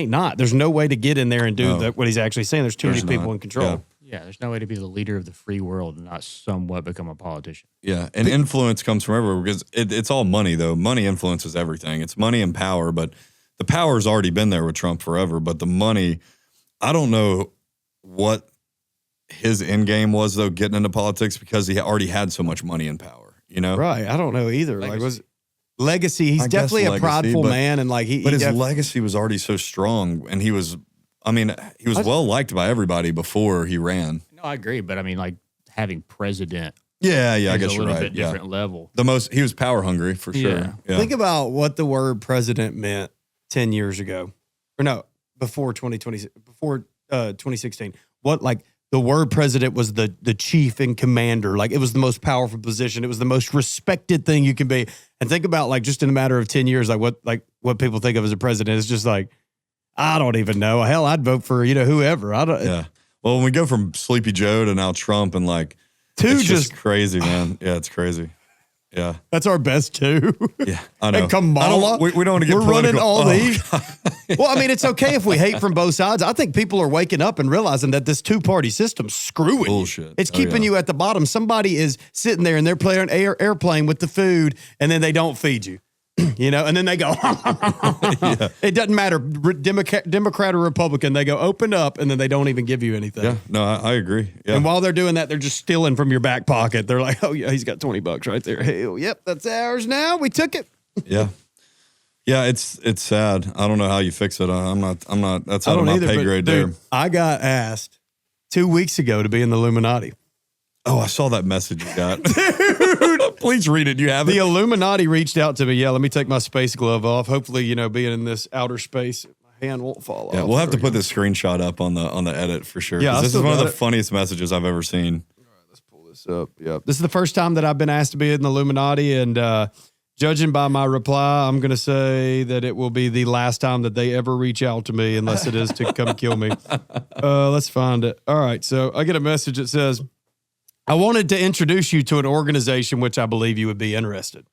not. There's no way to get in there and do what he's actually saying. There's too many people in control. Yeah, there's no way to be the leader of the free world and not somewhat become a politician. Yeah, and influence comes from everywhere because it's all money, though. Money influences everything. It's money and power, but the power's already been there with Trump forever. But the money, I don't know what his end game was, though, getting into politics because he already had so much money and power, Right, I don't know either. Legacy. He's definitely a prideful man, and like his legacy was already so strong, and he was well liked by everybody before he ran. No, I agree, but I mean, like having president. Yeah, I guess you're right. A little bit different level. He was power hungry for sure. Yeah. Think about what the word president meant 10 years ago, or no, before 2016. What like the word president was the chief and commander. Like it was the most powerful position. It was the most respected thing you can be. And think about like just in a matter of 10 years, like what people think of as a president. It's just like, I don't even know. Hell, I'd vote for, whoever. I don't. Yeah. Well, when we go from Sleepy Joe to now Trump and like, it's just crazy, man. Yeah, it's crazy. Yeah. That's our best two. Yeah, I know. And Kamala. We don't want to get We're political. running all these. Well, I mean, it's okay if we hate from both sides. I think people are waking up and realizing that this two-party system's screwing bullshit. It's keeping you at the bottom. Somebody is sitting there and they're playing airplane with the food and then they don't feed you. And then they go, It doesn't matter, Democrat or Republican. They go, open up, and then they don't even give you anything. Yeah, no, I agree. Yeah. And while they're doing that, they're just stealing from your back pocket. They're like, oh, yeah, he's got $20 right there. Hell, yep, that's ours now. We took it. Yeah. Yeah, it's sad. I don't know how you fix it. I'm not, that's out of my pay grade there. I got asked 2 weeks ago to be in the Illuminati. Oh, I saw that message you got. Dude, please read it. You have it. The Illuminati reached out to me. Yeah, let me take my space glove off. Hopefully, being in this outer space, my hand won't fall off. Yeah, we'll have to put this screenshot up on the edit for sure. Yeah, this is one of the funniest messages I've ever seen. All right, let's pull this up. Yeah, this is the first time that I've been asked to be in the Illuminati, and Judging by my reply, I'm going to say that it will be the last time that they ever reach out to me, unless it is to come kill me. Let's find it. All right. So I get a message that says, I wanted to introduce you to an organization which I believe you would be interested.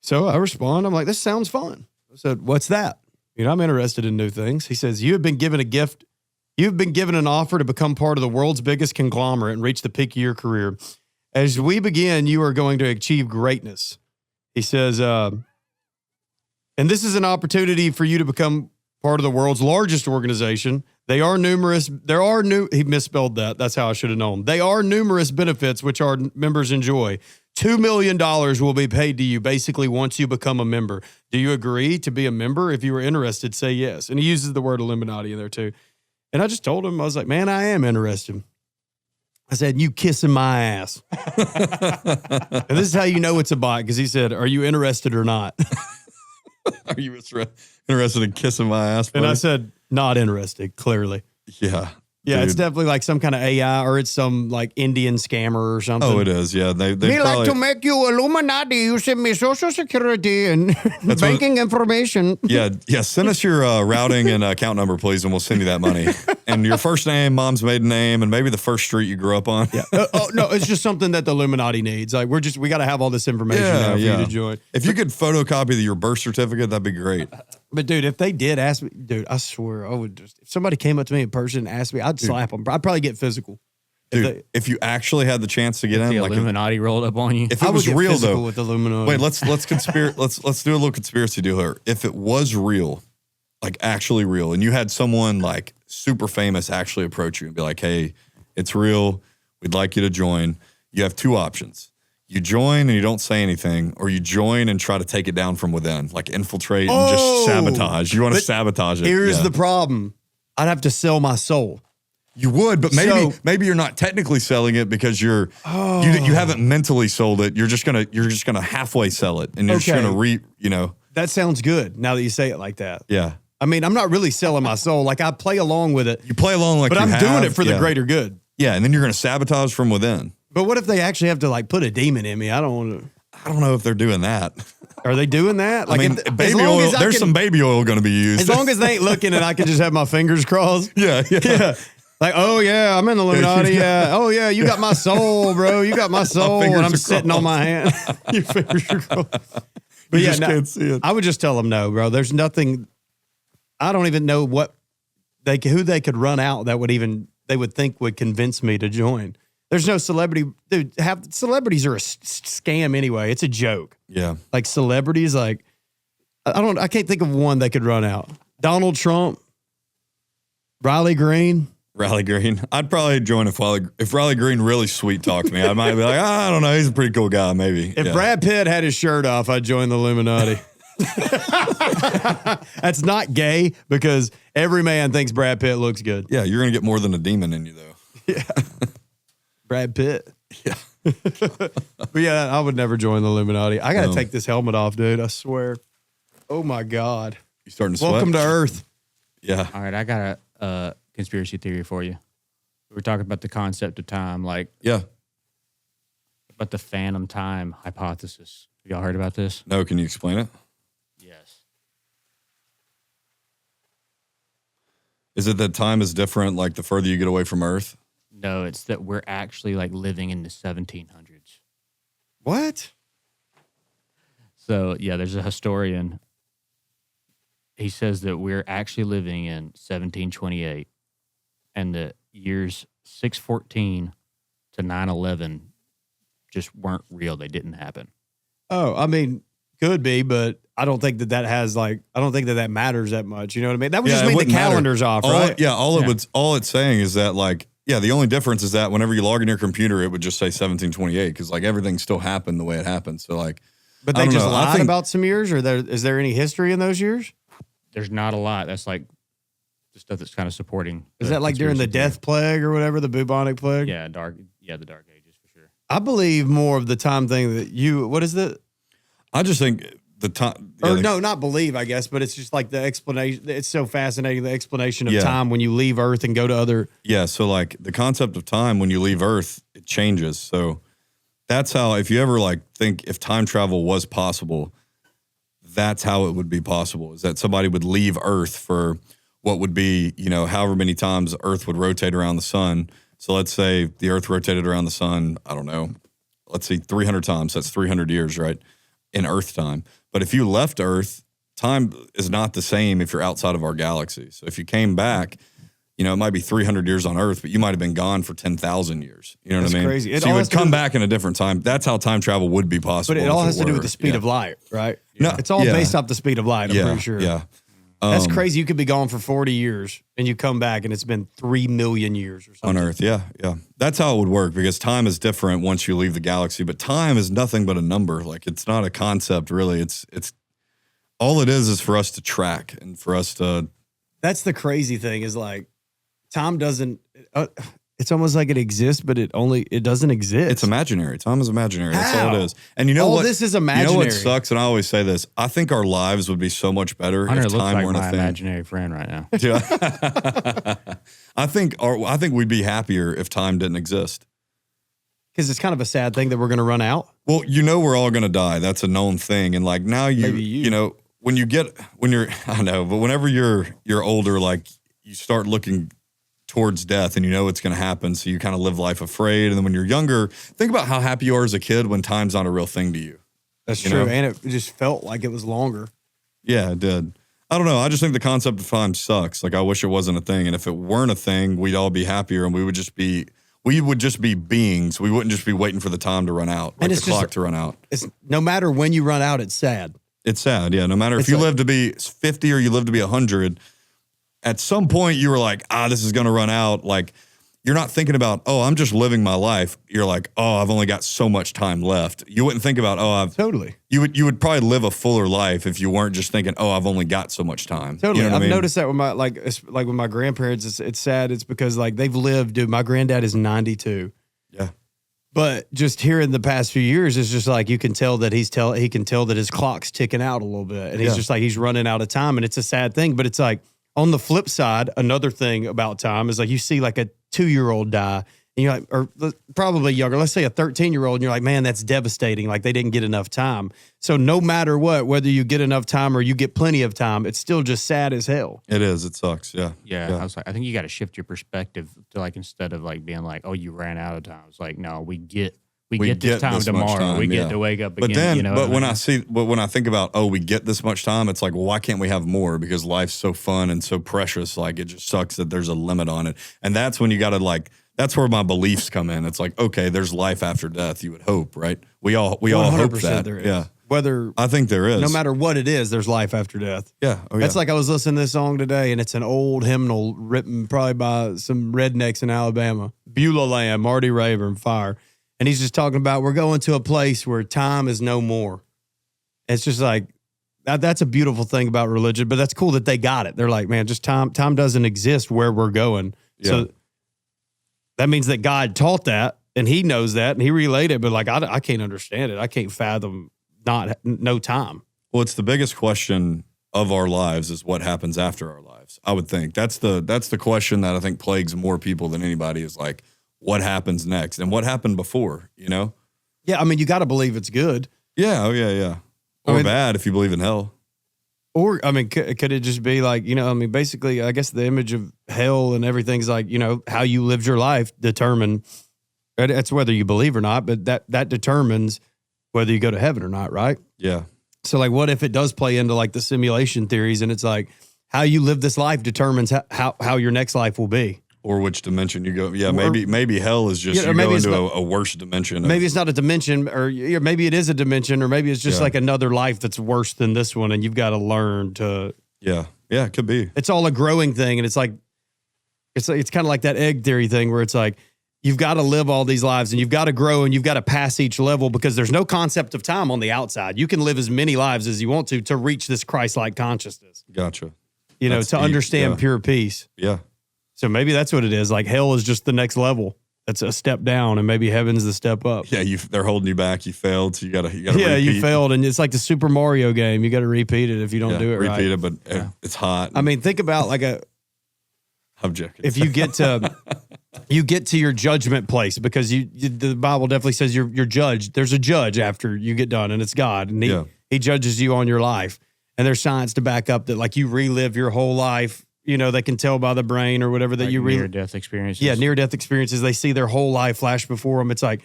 So I respond. I'm like, this sounds fun. I said, what's that? I'm interested in new things. He says, you have been given a gift. You've been given an offer to become part of the world's biggest conglomerate and reach the peak of your career. As we begin, you are going to achieve greatness. He says, and this is an opportunity for you to become part of the world's largest organization. They are numerous. He misspelled that. That's how I should have known. They are numerous benefits which our members enjoy. $2 million will be paid to you basically once you become a member. Do you agree to be a member? If you were interested, say yes. And he uses the word Illuminati in there too. And I just told him, I was like, man, I am interested. I said, you kissing my ass. And this is how you know it's a bot, because he said, are you interested or not? Are you interested in kissing my ass, buddy? And I said, not interested, clearly. Yeah. Yeah, dude. It's definitely like some kind of AI, or it's some like Indian scammer or something. Oh, it is. Yeah. They We probably, like to make you Illuminati. You send me social security and banking information. Yeah. Send us your routing and account number, please, and we'll send you that money. And your first name, mom's maiden name, and maybe the first street you grew up on. Yeah. No, it's just something that the Illuminati needs. Like we got to have all this information now for you to join. If you could photocopy your birth certificate, that'd be great. But dude, if they did ask me, dude, I swear I would just, if somebody came up to me in person and asked me, I'd slap them. I'd probably get physical. Dude, if you actually had the chance to get in, the like Illuminati rolled up on you. If it was real though, with Illuminati. wait, let's do a little conspiracy deal here. If it was real, like actually real, and you had someone like super famous actually approach you and be like, "Hey, it's real. We'd like you to join." You have two options. You join and you don't say anything, or you join and try to take it down from within, like infiltrate and just sabotage. You want to sabotage it. Here's the problem. I'd have to sell my soul. You would, but maybe you're not technically selling it because you haven't mentally sold it. You're just gonna halfway sell it, and you're just gonna That sounds good now that you say it like that. Yeah. I mean, I'm not really selling my soul. Like I play along with it. You play along like, but I'm doing it for the greater good. Yeah, and then you're gonna sabotage from within. But what if they actually have to like put a demon in me? I don't want to. I don't know if they're doing that. Are they doing that? Like, I mean, baby oil. There's some baby oil going to be used. As long as they ain't looking and I can just have my fingers crossed. Yeah. Like, oh yeah, I'm in the Illuminati. Yeah. Oh yeah, you got my soul, bro. You got my soul, and I'm sitting on my hand. Your fingers are crossed. But you just can't see it. I would just tell them no, bro. There's nothing. I don't even know who they could run out that they would think would convince me to join. There's no celebrity, dude. Celebrities are a scam anyway. It's a joke. Yeah, like celebrities, like I can't think of one that could run out. Donald Trump, Riley Green. I'd probably join if Riley Green really sweet talked me. I might be like, I don't know, he's a pretty cool guy. Maybe if Brad Pitt had his shirt off, I'd join the Illuminati. That's not gay because every man thinks Brad Pitt looks good. Yeah, you're gonna get more than a demon in you though. Yeah. Brad Pitt. Yeah. But yeah, I would never join the Illuminati. I got to take this helmet off, dude. I swear. Oh my God. You starting to sweat? Welcome to Earth. Yeah. All right. I got a conspiracy theory for you. We were talking about the concept of time, about the phantom time hypothesis. Have y'all heard about this? No. Can you explain it? Yes. Is it that time is different, like the further you get away from Earth? No, it's that we're actually like living in the 1700s. What? So, yeah, there's a historian. He says that we're actually living in 1728 and the years 614 to 911 just weren't real. They didn't happen. Oh, I mean, could be, but I don't think that matters that much. You know what I mean? That would just mean the calendar's off, right? All it's saying is that like, yeah, the only difference is that whenever you log in your computer, it would just say 1728 because like everything still happened the way it happened. So like, but they just lied about some years, or is there any history in those years? There's not a lot. That's like the stuff that's kind of supporting. Is that like during the death plague or whatever, the bubonic plague? Yeah, the Dark Ages for sure. I believe more of the time thing that what is it? I just think the time. Yeah, not believe, I guess, but it's just like the explanation. It's so fascinating, the explanation of time when you leave Earth and go to other. Yeah, so like the concept of time when you leave Earth, it changes. So That's how, if you ever like think if time travel was possible, that's how it would be possible, is that somebody would leave Earth for what would be, however many times Earth would rotate around the sun. So let's say the Earth rotated around the sun, I don't know, let's see, 300 times. That's 300 years, right? In Earth time. But if you left Earth, time is not the same if you're outside of our galaxy. So if you came back, it might be 300 years on Earth, but you might have been gone for 10,000 years. You know what I mean? Crazy. So you would come back in a different time. That's how time travel would be possible. But it all has to do with the speed of light, right? No, it's all based off the speed of light, I'm pretty sure. Yeah. That's crazy. You could be gone for 40 years and you come back and it's been 3 million years or something. On Earth, yeah. That's how it would work, because time is different once you leave the galaxy, but time is nothing but a number. Like, it's not a concept, really. It's all it is for us to track and for us to... That's the crazy thing, is like, time doesn't... it's almost like it exists, but it doesn't exist. It's imaginary. Time is imaginary. That's all it is. And you know what? This is imaginary. You know what sucks? And I always say this. I think our lives would be so much better if time weren't a thing. Imaginary friend right now. Yeah. I think we'd be happier if time didn't exist. Because it's kind of a sad thing that we're going to run out. Well, we're all going to die. That's a known thing. And like now whenever you're older, like you start looking towards death and it's going to happen. So you kind of live life afraid. And then when you're younger, think about how happy you are as a kid when time's not a real thing to you. That's true. And it just felt like it was longer. Yeah, it did. I don't know. I just think the concept of time sucks. Like, I wish it wasn't a thing. And if it weren't a thing, we'd all be happier and we would just be beings. We wouldn't just be waiting for the time to run out, like the clock to run out. It's no matter when you run out, it's sad. It's sad. Yeah. No matter if you live to be 50 or you live to be 100, at some point you were like, this is going to run out. Like, you're not thinking about, I'm just living my life. You're like, I've only got so much time left. You wouldn't think about, totally. You would probably live a fuller life if you weren't just thinking, I've only got so much time. Totally. You know I've noticed that with my, like with my grandparents, it's sad. It's because like they've lived, dude, my granddad is 92. Yeah. But just here in the past few years, it's just like you can tell that he can tell that his clock's ticking out a little bit. And he's just like, he's running out of time. And it's a sad thing. But it's like, on the flip side, another thing about time is like you see like a 2-year-old die and you're like, or probably younger, let's say a 13-year-old, and you're like, man, that's devastating. Like, they didn't get enough time. So no matter what, whether you get enough time or you get plenty of time, it's still just sad as hell. It is. It sucks. Yeah. Yeah. I was like, I think you got to shift your perspective to like, instead of like being like, you ran out of time. It's like, no, we get this time tomorrow. We get to wake up again. But when I think about, we get this much time, it's like, well, why can't we have more? Because life's so fun and so precious. Like, it just sucks that there's a limit on it. And that's when you got to that's where my beliefs come in. It's like, okay, there's life after death. You would hope, right? We all hope that. There is. Yeah. Whether I think there is. No matter what it is, there's life after death. Yeah. That's like I was listening to this song today, and it's an old hymnal written probably by some rednecks in Alabama. Beulah Lamb, Marty Rayburn, Fire. And he's just talking about we're going to a place where time is no more. It's just like, that's a beautiful thing about religion, but that's cool that they got it. They're like, man, just time doesn't exist where we're going. Yeah. So that means that God taught that, and he knows that, and he relayed it, but like, I can't understand it. I can't fathom no time. Well, it's the biggest question of our lives is what happens after our lives. I would think that's the question that I think plagues more people than anybody, is like, what happens next and what happened before, Yeah. I mean, you got to believe it's good. Yeah. Oh yeah. Yeah. Or bad if you believe in hell. Or, I mean, could it just be like, basically, I guess the image of hell and everything's like, how you lived your life determine, that's whether you believe or not, but that determines whether you go to heaven or not, right? Yeah. So like, what if it does play into like the simulation theories, and it's like, how you live this life determines how your next life will be. Or which dimension you go. Yeah, maybe hell is just you go into a worse dimension. Maybe it's not a dimension, or maybe it is a dimension, or maybe it's just like another life that's worse than this one, and you've got to learn to. Yeah, it could be. It's all a growing thing, and it's like, it's kind of like that egg theory thing where it's like, you've got to live all these lives, and you've got to grow, and you've got to pass each level, because there's no concept of time on the outside. You can live as many lives as you want to reach this Christ-like consciousness. Gotcha. That's to deep. Understand pure peace. Yeah. So maybe that's what it is. Like, hell is just the next level. That's a step down, and maybe heaven's the step up. Yeah, they're holding you back. You failed, so you gotta yeah, repeat. You failed, and it's like the Super Mario game. You got to repeat it if you don't do it right. Repeat it, but it's hot. I mean, think about like I'm joking. If you get to you get to your judgment place because the Bible definitely says you're judged. There's a judge after you get done, and it's God, and he judges you on your life. And there's science to back up that, like, you relive your whole life. You know, they can tell by the brain or whatever that like you near-death experiences. Yeah, near-death experiences. They see their whole life flash before them. It's like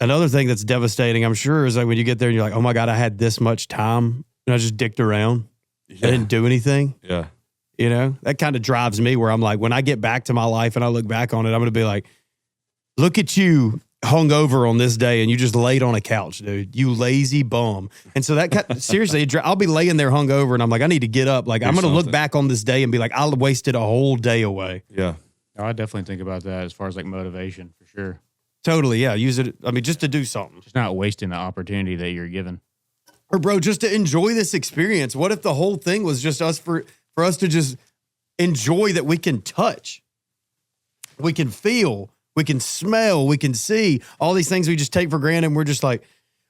another thing that's devastating, I'm sure, is like when you get there and you're like, oh my God, I had this much time and I just dicked around. I didn't do anything. Yeah. You know, that kind of drives me where I'm like, when I get back to my life and I look back on it, I'm going to be like, look at you hungover on this day and you just laid on a couch, dude. You lazy bum. And so seriously, I'll be laying there hungover and I'm like, I need to get up. Like, I'm going to look back on this day and be like, I wasted a whole day away. Yeah. I definitely think about that as far as like motivation for sure. Totally. Yeah. Use it. I mean, just to do something. Just not wasting the opportunity that you're given. Or bro, just to enjoy this experience. What if the whole thing was just for us to just enjoy that we can touch, we can feel, we can smell, we can see all these things we just take for granted. And we're just like,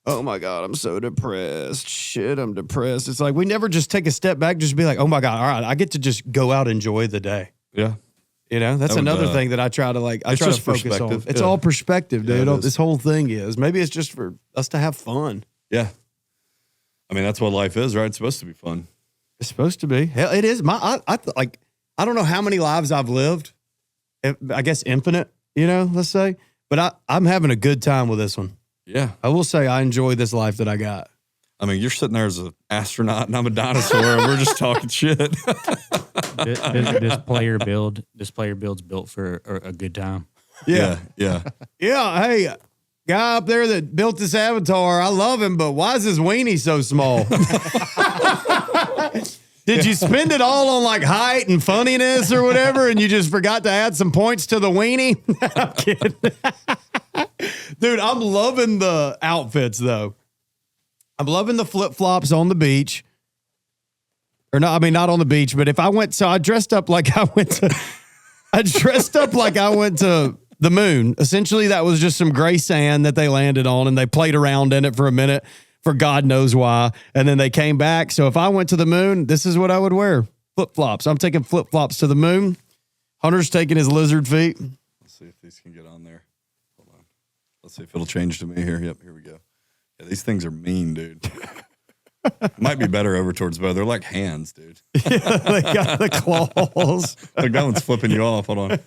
oh my God, I'm so depressed. Shit, I'm depressed. It's like we never just take a step back, just be like, oh my God, all right, I get to just go out and enjoy the day. Yeah. You know, that's another thing that I try to focus on. It's all perspective, dude. Yeah, this whole thing is. Maybe it's just for us to have fun. Yeah. I mean, that's what life is, right? It's supposed to be fun. It's supposed to be. Hell, it is. I don't know how many lives I've lived. I guess infinite, you know, let's say. But I'm having a good time with this one. Yeah. I will say I enjoy this life that I got. I mean, you're sitting there as an astronaut and I'm a dinosaur and we're just talking shit. this player build's built for a good time. Yeah. Yeah. Yeah. Hey, guy up there that built this avatar, I love him, but why is his weenie so small? Did you spend it all on like height and funniness or whatever, and you just forgot to add some points to the weenie? I'm kidding. Dude, I'm loving the outfits though. I'm loving the flip-flops on the beach. Or no, I mean, not on the beach, but if I went, so I dressed up like I went to the moon. Essentially, that was just some gray sand that they landed on and they played around in it for a minute for God knows why. And then they came back. So if I went to the moon, this is what I would wear. Flip-flops. I'm taking flip-flops to the moon. Hunter's taking his lizard feet. Let's see if these can get on there. Hold on. Let's see if it'll change to me here. Yep, here we go. Yeah, these things are mean, dude. Might be better over towards both. They're like hands, dude. Yeah, they got the claws. Like that one's flipping you off. Hold on.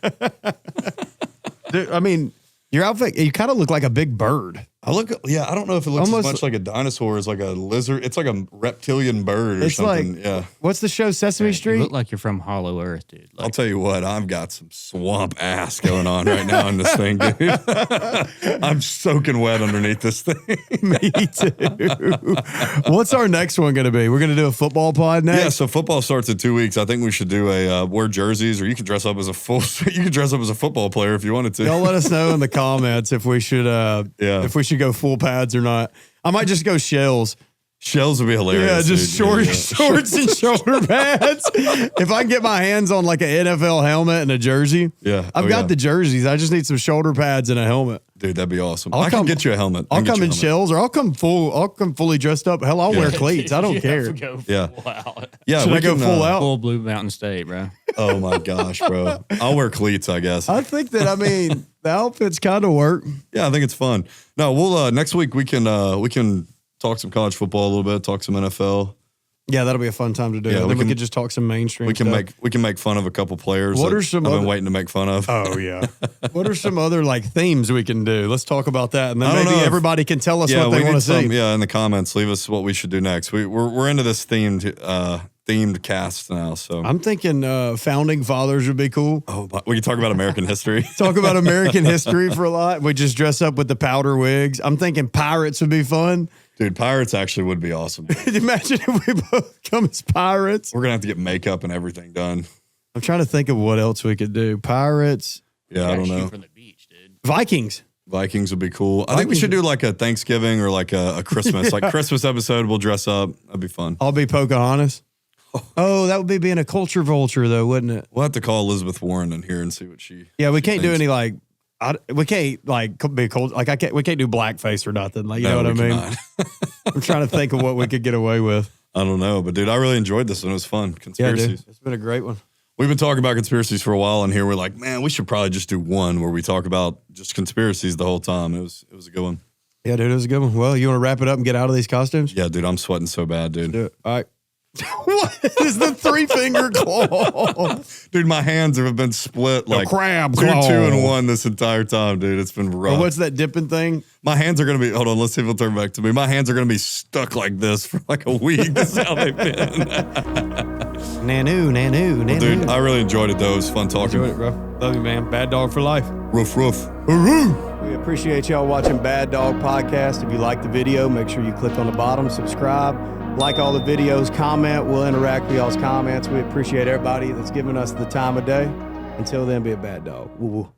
Dude, I mean, your outfit, you kind of look like a big bird. I don't know if it looks almost as much like a dinosaur as like a lizard. It's like a reptilian bird or something. Like, yeah. What's the show, Sesame Street? You look like you're from Hollow Earth, dude. I'll tell you what, I've got some swamp ass going on right now in this thing, dude. I'm soaking wet underneath this thing. Me too. What's our next one going to be? We're going to do a football pod next? Yeah, so football starts in 2 weeks. I think we should do a wear jerseys, or you can dress up as a football player if you wanted to. Y'all let us know in the comments if we should go full pads or not. I might just go shells. Shells would be hilarious. Yeah, just shorts and shoulder pads. If I can get my hands on like an NFL helmet and a jersey. Yeah. I've got the jerseys. I just need some shoulder pads and a helmet. Dude, that'd be awesome. I can get you a helmet. I'll come in shells or I'll come fully dressed up. Hell, I'll wear cleats. I don't care. Yeah. Yeah. Should I go full out? Full Blue Mountain State, bro. Oh my gosh, bro. I'll wear cleats, I guess. I think that, the outfits kind of work. Yeah, I think it's fun. No, we'll next week we can talk some college football a little bit, talk some NFL. Yeah, that'll be a fun time to do. Yeah, we could just talk some mainstream. We can make fun of a couple players. What are some? I've been waiting to make fun of. Oh yeah. What are some other like themes we can do? Let's talk about that, and then maybe everybody can tell us what they want to see. Yeah, in the comments, leave us what we should do next. We're into this themed cast now. So I'm thinking founding fathers would be cool. Oh, we can talk about American history. Talk about American history for a lot. We just dress up with the powder wigs. I'm thinking pirates would be fun. Dude, pirates actually would be awesome. Imagine if we both come as pirates. We're going to have to get makeup and everything done. I'm trying to think of what else we could do. Pirates. Yeah, I don't know. From the beach, dude. Vikings would be cool. I think we should do like a Thanksgiving or like a Christmas. Like Christmas episode, we'll dress up. That'd be fun. I'll be Pocahontas. Oh, that would be being a culture vulture though, wouldn't it? We'll have to call Elizabeth Warren in here and see what she Yeah, we can't thinks. do any like we can't like be cold. Like we can't do blackface or nothing. Like, you know what I mean? I'm trying to think of what we could get away with. I don't know, but dude, I really enjoyed this one. It was fun. Conspiracies. Yeah, dude. It's been a great one. We've been talking about conspiracies for a while, and here we're like, man, we should probably just do one where we talk about just conspiracies the whole time. It was a good one. Yeah, dude, it was a good one. Well, you want to wrap it up and get out of these costumes? Yeah, dude, I'm sweating so bad, dude. Do it. All right. What is the 3-finger claw? Dude, my hands have been split like crab 2 and 1 this entire time, dude. It's been rough. Or what's that dipping thing? My hands are going to be, hold on, let's see if it'll turn back to me. My hands are going to be stuck like this for like a week. That's how they've been. Nanu. Well, dude, I really enjoyed it, though. It was fun talking. Enjoyed it, bro. Love you, man. Bad dog for life. Roof. We appreciate y'all watching Bad Dog Podcast. If you like the video, make sure you click on the bottom, subscribe, like all the videos, comment. We'll interact with y'all's comments. We appreciate everybody that's giving us the time of day. Until then, be a bad dog. Woo-woo.